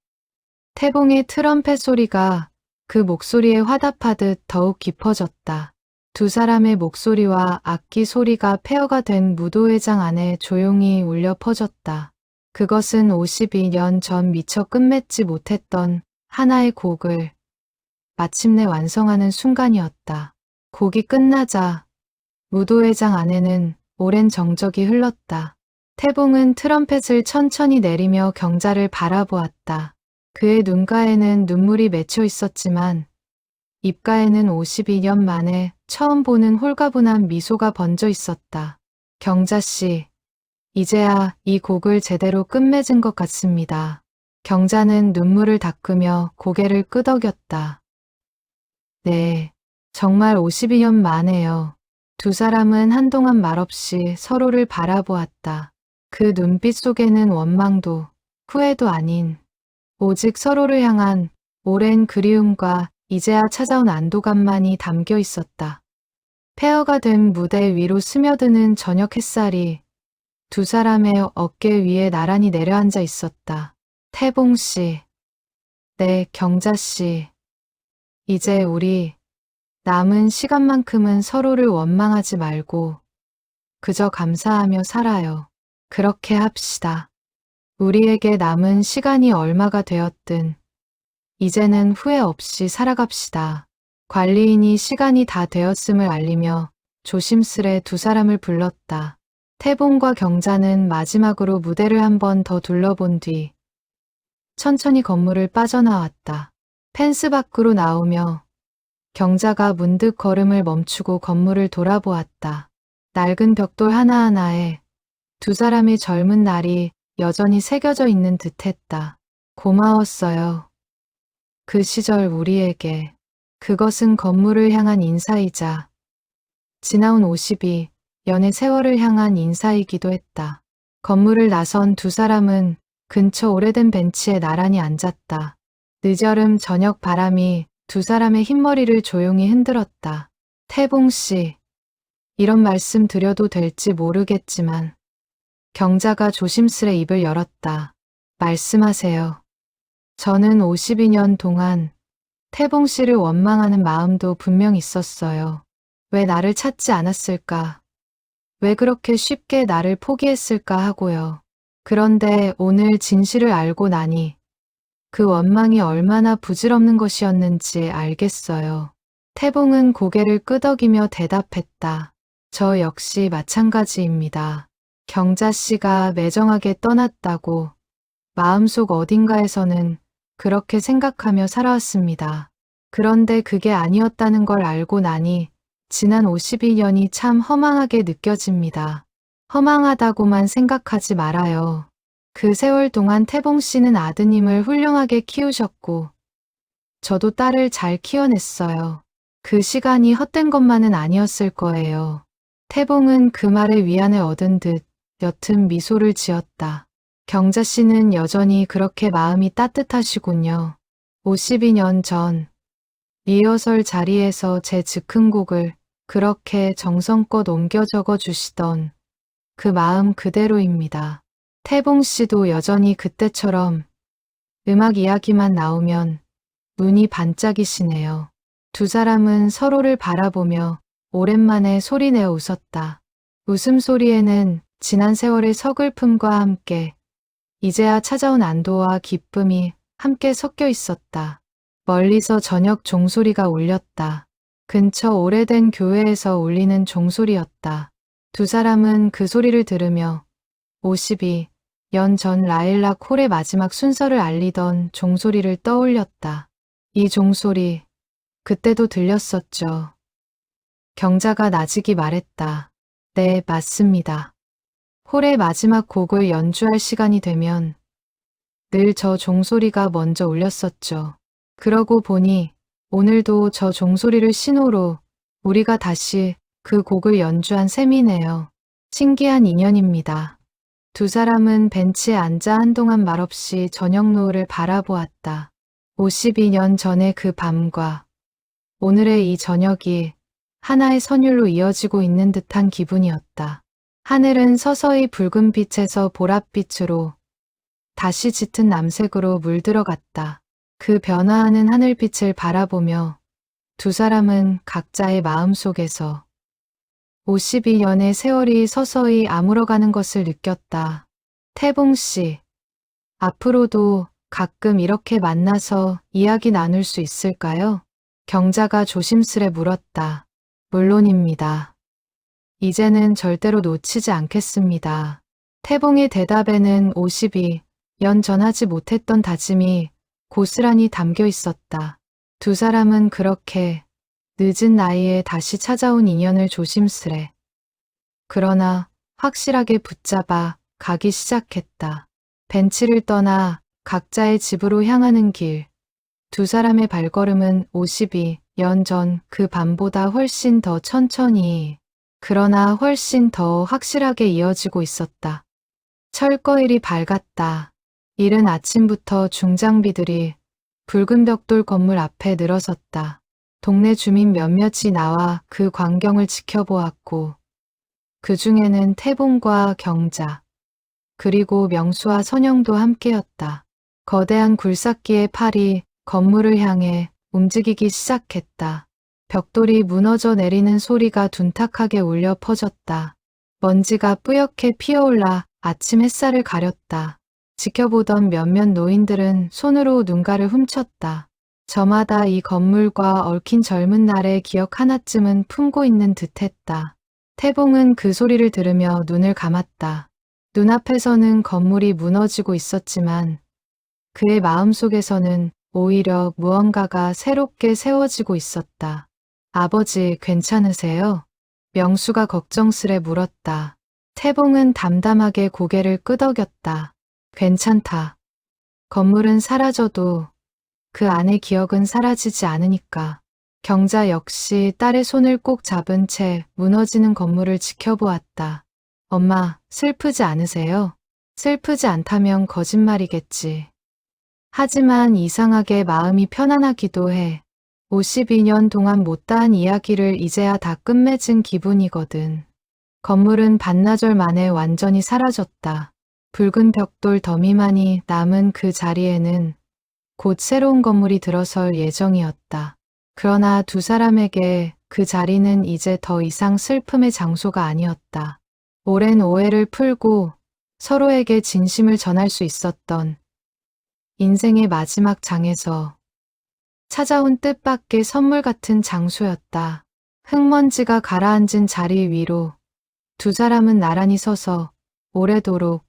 태봉의 트럼펫 소리가 그 목소리에 화답하듯 더욱 깊어졌다. 두 사람의 목소리와 악기 소리가 폐허가 된 무도회장 안에 조용히 울려 퍼졌다. 그것은 52년 전 미처 끝맺지 못했던 하나의 곡을 마침내 완성하는 순간이었다. 곡이 끝나자 무도회장 안에는 오랜 정적이 흘렀다. 태봉은 트럼펫을 천천히 내리며 경자를 바라보았다. 그의 눈가에는 눈물이 맺혀 있었지만 입가에는 52년 만에 처음 보는 홀가분한 미소가 번져 있었다. 경자 씨, 이제야 이 곡을 제대로 끝맺은 것 같습니다. 경자는 눈물을 닦으며 고개를 끄덕였다. 네, 정말 52년 만에요. 두 사람은 한동안 말없이 서로를 바라보았다. 그 눈빛 속에는 원망도 후회도 아닌 오직 서로를 향한 오랜 그리움과 이제야 찾아온 안도감만이 담겨 있었다. 폐허가 된 무대 위로 스며드는 저녁 햇살이 두 사람의 어깨 위에 나란히 내려앉아 있었다. 태봉 씨, 네, 경자 씨, 이제 우리 남은 시간만큼은 서로를 원망하지 말고 그저 감사하며 살아요. 그렇게 합시다. 우리에게 남은 시간이 얼마가 되었든 이제는 후회 없이 살아갑시다. 관리인이 시간이 다 되었음을 알리며 조심스레 두 사람을 불렀다. 태봉과 경자는 마지막으로 무대를 한 번 더 둘러본 뒤 천천히 건물을 빠져나왔다. 펜스 밖으로 나오며 경자가 문득 걸음을 멈추고 건물을 돌아보았다. 낡은 벽돌 하나하나에 두 사람의 젊은 날이 여전히 새겨져 있는 듯했다. 고마웠어요. 그 시절 우리에게. 그것은 건물을 향한 인사이자 지나온 52년의 세월을 향한 인사이기도 했다. 건물을 나선 두 사람은 근처 오래된 벤치에 나란히 앉았다. 늦여름 저녁 바람이 두 사람의 흰머리를 조용히 흔들었다. 태봉 씨, 이런 말씀 드려도 될지 모르겠지만 경자가 조심스레 입을 열었다. 말씀하세요. 저는 52년 동안 태봉 씨를 원망하는 마음도 분명 있었어요. 왜 나를 찾지 않았을까? 왜 그렇게 쉽게 나를 포기했을까 하고요. 그런데 오늘 진실을 알고 나니 그 원망이 얼마나 부질없는 것이었는지 알겠어요. 태봉은 고개를 끄덕이며 대답했다. 저 역시 마찬가지입니다. 경자 씨가 매정하게 떠났다고 마음속 어딘가에서는 그렇게 생각하며 살아왔습니다. 그런데 그게 아니었다는 걸 알고 나니 지난 52년이 참 허망하게 느껴집니다. 허망하다고만 생각하지 말아요. 그 세월 동안 태봉 씨는 아드님을 훌륭하게 키우셨고 저도 딸을 잘 키워냈어요. 그 시간이 헛된 것만은 아니었을 거예요. 태봉은 그 말에 위안을 얻은 듯 옅은 미소를 지었다. 경자 씨는 여전히 그렇게 마음이 따뜻하시군요. 52년 전 리허설 자리에서 제 즉흥곡을 그렇게 정성껏 옮겨 적어 주시던 그 마음 그대로입니다. 태봉 씨도 여전히 그때처럼 음악 이야기만 나오면 눈이 반짝이시네요. 두 사람은 서로를 바라보며 오랜만에 소리내어 웃었다. 웃음소리에는 지난 세월의 서글픔과 함께 이제야 찾아온 안도와 기쁨이 함께 섞여 있었다. 멀리서 저녁 종소리가 울렸다. 근처 오래된 교회에서 울리는 종소리였다. 두 사람은 그 소리를 들으며 52년 전 라일락 홀의 마지막 순서를 알리던 종소리를 떠올렸다. 이 종소리, 그때도 들렸었죠. 경자가 나직이 말했다. 네, 맞습니다. 홀의 마지막 곡을 연주할 시간이 되면 늘 저 종소리가 먼저 울렸었죠. 그러고 보니 오늘도 저 종소리를 신호로 우리가 다시 그 곡을 연주한 셈이네요. 신기한 인연입니다. 두 사람은 벤치에 앉아 한동안 말없이 저녁 노을을 바라보았다. 52년 전의 그 밤과 오늘의 이 저녁이 하나의 선율로 이어지고 있는 듯한 기분이었다. 하늘은 서서히 붉은 빛에서 보랏빛으로 다시 짙은 남색으로 물들어갔다. 그 변화하는 하늘빛을 바라보며 두 사람은 각자의 마음속에서 52년의 세월이 서서히 아물어가는 것을 느꼈다. 태봉 씨, 앞으로도 가끔 이렇게 만나서 이야기 나눌 수 있을까요? 경자가 조심스레 물었다. 물론입니다. 이제는 절대로 놓치지 않겠습니다. 태봉의 대답에는 52년 전 하지 못했던 다짐이 고스란히 담겨 있었다. 두 사람은 그렇게 늦은 나이에 다시 찾아온 인연을 조심스레 그러나 확실하게 붙잡아 가기 시작했다. 벤치를 떠나 각자의 집으로 향하는 길. 두 사람의 발걸음은 52년 전 그 밤보다 훨씬 더 천천히 그러나 훨씬 더 확실하게 이어지고 있었다. 철거일이 밝았다. 이른 아침부터 중장비들이 붉은 벽돌 건물 앞에 늘어섰다. 동네 주민 몇몇이 나와 그 광경을 지켜보았고 그 중에는 태봉과 경자 그리고 명수와 선영도 함께였다. 거대한 굴삭기의 팔이 건물을 향해 움직이기 시작했다. 벽돌이 무너져 내리는 소리가 둔탁하게 울려 퍼졌다. 먼지가 뿌옇게 피어올라 아침 햇살을 가렸다. 지켜보던 몇몇 노인들은 손으로 눈가를 훔쳤다. 저마다 이 건물과 얽힌 젊은 날의 기억 하나쯤은 품고 있는 듯했다. 태봉은 그 소리를 들으며 눈을 감았다. 눈앞에서는 건물이 무너지고 있었지만 그의 마음속에서는 오히려 무언가가 새롭게 세워지고 있었다. 아버지, 괜찮으세요? 명수가 걱정스레 물었다. 태봉은 담담하게 고개를 끄덕였다. 괜찮다. 건물은 사라져도 그 안의 기억은 사라지지 않으니까. 경자 역시 딸의 손을 꼭 잡은 채 무너지는 건물을 지켜보았다. 엄마, 슬프지 않으세요? 슬프지 않다면 거짓말이겠지. 하지만 이상하게 마음이 편안하기도 해. 52년 동안 못다한 이야기를 이제야 다 끝맺은 기분이거든. 건물은 반나절 만에 완전히 사라졌다. 붉은 벽돌 더미만이 남은 그 자리에는 곧 새로운 건물이 들어설 예정이었다. 그러나 두 사람에게 그 자리는 이제 더 이상 슬픔의 장소가 아니었다. 오랜 오해를 풀고 서로에게 진심을 전할 수 있었던 인생의 마지막 장에서 찾아온 뜻밖의 선물 같은 장소였다. 흙먼지가 가라앉은 자리 위로 두 사람은 나란히 서서 오래도록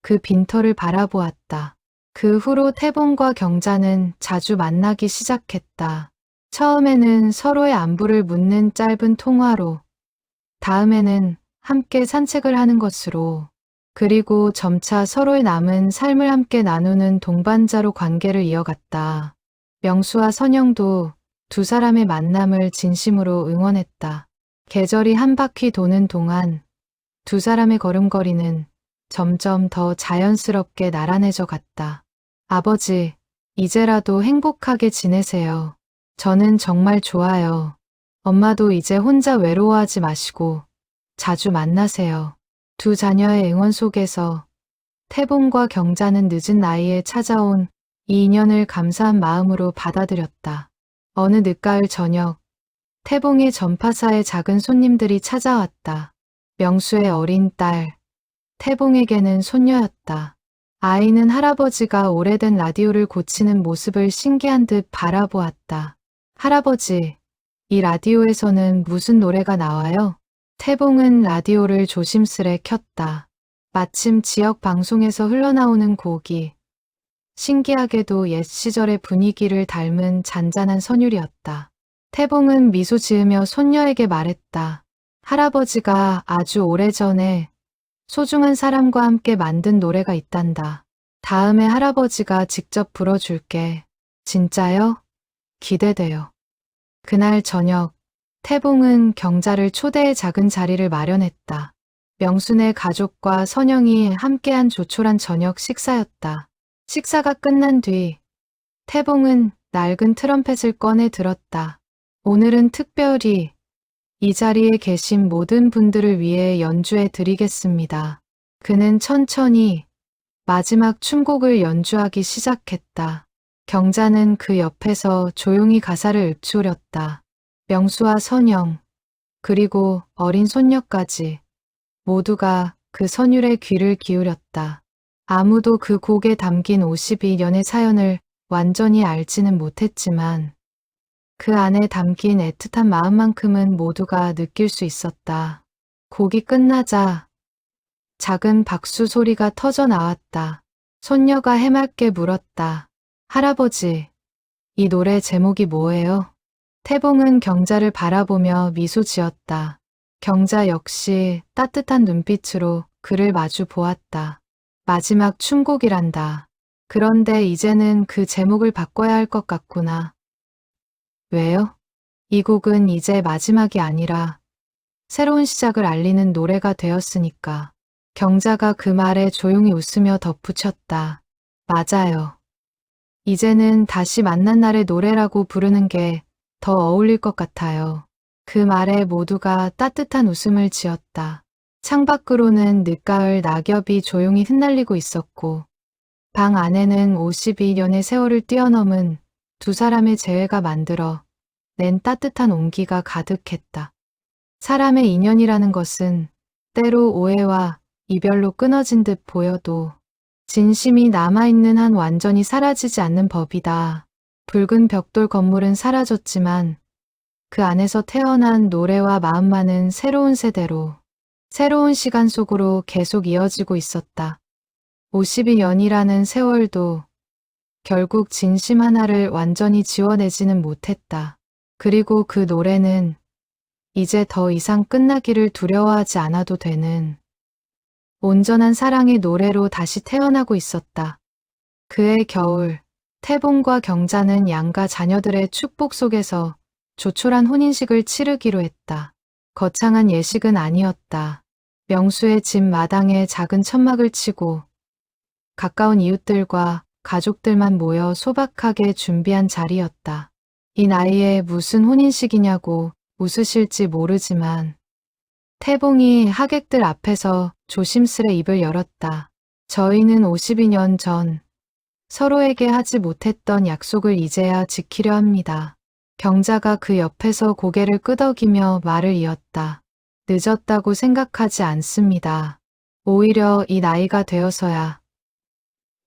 그 빈터를 바라보았다. 그 후로 태봉과 경자는 자주 만나기 시작했다. 처음에는 서로의 안부를 묻는 짧은 통화로, 다음에는 함께 산책을 하는 것으로, 그리고 점차 서로의 남은 삶을 함께 나누는 동반자로 관계를 이어갔다. 명수와 선영도 두 사람의 만남을 진심으로 응원했다. 계절이 한 바퀴 도는 동안 두 사람의 걸음걸이는 점점 더 자연스럽게 나란해져 갔다. 아버지, 이제라도 행복하게 지내세요. 저는 정말 좋아요. 엄마도 이제 혼자 외로워하지 마시고 자주 만나세요. 두 자녀의 응원 속에서 태봉과 경자는 늦은 나이에 찾아온 이 인연을 감사한 마음으로 받아들였다. 어느 늦가을 저녁, 태봉의 전파사에 작은 손님들이 찾아왔다. 명수의 어린 딸, 태봉에게는 손녀였다. 아이는 할아버지가 오래된 라디오를 고치는 모습을 신기한 듯 바라보았다. 할아버지, 이 라디오에서는 무슨 노래가 나와요? 태봉은 라디오를 조심스레 켰다. 마침 지역 방송에서 흘러나오는 곡이 신기하게도 옛 시절의 분위기를 닮은 잔잔한 선율이었다. 태봉은 미소 지으며 손녀에게 말했다. 할아버지가 아주 오래전에 소중한 사람과 함께 만든 노래가 있단다. 다음에 할아버지가 직접 불러줄게. 진짜요? 기대돼요. 그날 저녁, 태봉은 경자를 초대해 작은 자리를 마련했다. 명순의 가족과 선영이 함께한 조촐한 저녁 식사였다. 식사가 끝난 뒤, 태봉은 낡은 트럼펫을 꺼내 들었다. 오늘은 특별히 이 자리에 계신 모든 분들을 위해 연주해 드리겠습니다. 그는 천천히 마지막 춤곡을 연주하기 시작했다. 경자는 그 옆에서 조용히 가사를 읊조렸다. 명수와 선영, 그리고 어린 손녀까지 모두가 그 선율에 귀를 기울였다. 아무도 그 곡에 담긴 52년의 사연을 완전히 알지는 못했지만 그 안에 담긴 애틋한 마음만큼은 모두가 느낄 수 있었다. 곡이 끝나자 작은 박수 소리가 터져 나왔다. 손녀가 해맑게 물었다. 할아버지, 이 노래 제목이 뭐예요? 태봉은 경자를 바라보며 미소 지었다. 경자 역시 따뜻한 눈빛으로 그를 마주 보았다. 마지막 춤곡이란다. 그런데 이제는 그 제목을 바꿔야 할 것 같구나. 왜요? 이 곡은 이제 마지막이 아니라 새로운 시작을 알리는 노래가 되었으니까. 경자가 그 말에 조용히 웃으며 덧붙였다. 맞아요. 이제는 다시 만난 날의 노래라고 부르는 게 더 어울릴 것 같아요. 그 말에 모두가 따뜻한 웃음을 지었다. 창밖으로는 늦가을 낙엽이 조용히 흩날리고 있었고 방 안에는 52년의 세월을 뛰어넘은 두 사람의 재회가 만들어 낸 따뜻한 온기가 가득했다. 사람의 인연이라는 것은 때로 오해와 이별로 끊어진 듯 보여도 진심이 남아있는 한 완전히 사라지지 않는 법이다. 붉은 벽돌 건물은 사라졌지만 그 안에서 태어난 노래와 마음만은 새로운 세대로, 새로운 시간 속으로 계속 이어지고 있었다. 52년이라는 세월도 결국 진심 하나를 완전히 지워내지는 못했다. 그리고 그 노래는 이제 더 이상 끝나기를 두려워하지 않아도 되는 온전한 사랑의 노래로 다시 태어나고 있었다. 그해 겨울, 태봉과 경자는 양가 자녀들의 축복 속에서 조촐한 혼인식을 치르기로 했다. 거창한 예식은 아니었다. 명수의 집 마당에 작은 천막을 치고 가까운 이웃들과 가족들만 모여 소박하게 준비한 자리였다. 이 나이에 무슨 혼인식이냐고 웃으실지 모르지만 태봉이 하객들 앞에서 조심스레 입을 열었다. 저희는 52년 전 서로에게 하지 못했던 약속을 이제야 지키려 합니다. 경자가 그 옆에서 고개를 끄덕이며 말을 이었다. 늦었다고 생각하지 않습니다. 오히려 이 나이가 되어서야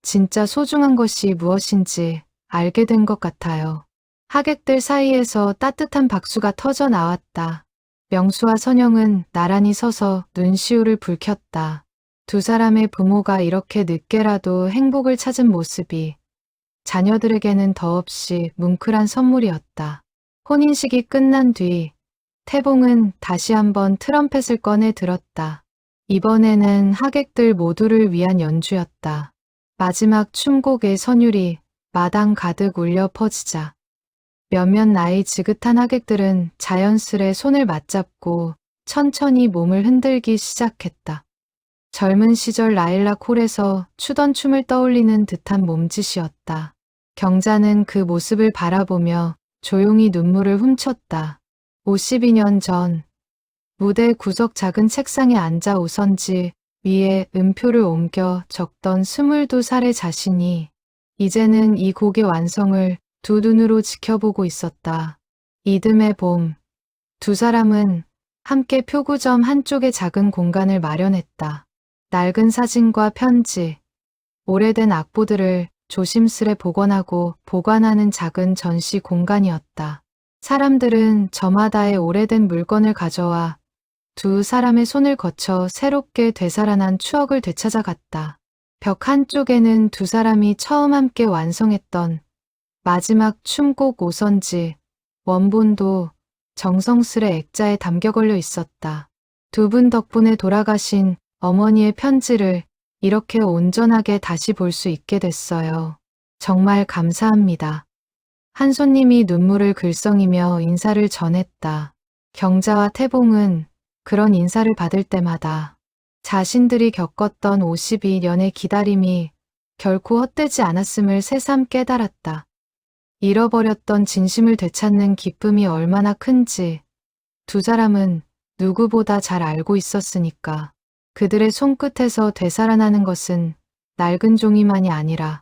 진짜 소중한 것이 무엇인지 알게 된 것 같아요. 하객들 사이에서 따뜻한 박수가 터져 나왔다. 명수와 선영은 나란히 서서 눈시울을 붉혔다. 두 사람의 부모가 이렇게 늦게라도 행복을 찾은 모습이 자녀들에게는 더없이 뭉클한 선물이었다. 혼인식이 끝난 뒤 태봉은 다시 한번 트럼펫을 꺼내 들었다. 이번에는 하객들 모두를 위한 연주였다. 마지막 춤곡의 선율이 마당 가득 울려 퍼지자 몇몇 나이 지긋한 하객들은 자연스레 손을 맞잡고 천천히 몸을 흔들기 시작했다. 젊은 시절 라일락 홀에서 추던 춤을 떠올리는 듯한 몸짓이었다. 경자는 그 모습을 바라보며 조용히 눈물을 훔쳤다. 52년 전 무대 구석 작은 책상에 앉아 오선지 위에 음표를 옮겨 적던 22살의 자신이 이제는 이 곡의 완성을 두 눈으로 지켜보고 있었다. 이듬해 봄, 두 사람은 함께 표구점 한쪽에 작은 공간을 마련했다. 낡은 사진과 편지, 오래된 악보들을 조심스레 복원하고 보관하는 작은 전시 공간이었다. 사람들은 저마다의 오래된 물건을 가져와 두 사람의 손을 거쳐 새롭게 되살아난 추억을 되찾아갔다. 벽 한쪽에는 두 사람이 처음 함께 완성했던 마지막 춤곡 오선지, 원본도 정성스레 액자에 담겨 걸려 있었다. 두 분 덕분에 돌아가신 어머니의 편지를 이렇게 온전하게 다시 볼 수 있게 됐어요. 정말 감사합니다. 한 손님이 눈물을 글썽이며 인사를 전했다. 경자와 태봉은 그런 인사를 받을 때마다 자신들이 겪었던 52년의 기다림이 결코 헛되지 않았음을 새삼 깨달았다. 잃어버렸던 진심을 되찾는 기쁨이 얼마나 큰지 두 사람은 누구보다 잘 알고 있었으니까. 그들의 손끝에서 되살아나는 것은 낡은 종이만이 아니라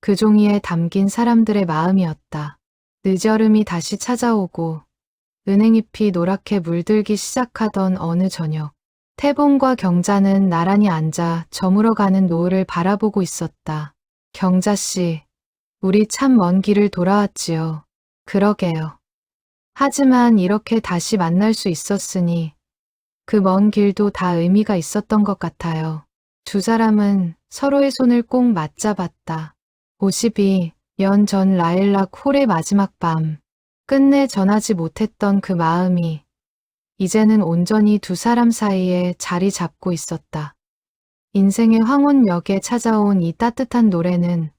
그 종이에 담긴 사람들의 마음이었다. 늦여름이 다시 찾아오고 은행잎이 노랗게 물들기 시작하던 어느 저녁, 태봉과 경자는 나란히 앉아 저물어가는 노을을 바라보고 있었다. 경자씨, 우리 참 먼 길을 돌아왔지요. 그러게요. 하지만 이렇게 다시 만날 수 있었으니 그 먼 길도 다 의미가 있었던 것 같아요. 두 사람은 서로의 손을 꼭 맞잡았다. 52년 전 라일락 홀의 마지막 밤, 끝내 전하지 못했던 그 마음이 이제는 온전히 두 사람 사이에 자리 잡고 있었다. 인생의 황혼역에 찾아온 이 따뜻한 노래는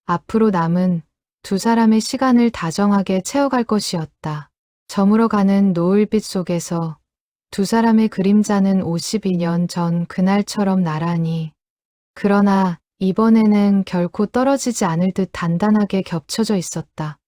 앞으로 남은 두 사람의 시간을 다정하게 채워갈 것이었다. 저물어가는 노을빛 속에서 두 사람의 그림자는 52년 전 그날처럼 나란히, 그러나 이번에는 결코 떨어지지 않을 듯 단단하게 겹쳐져 있었다.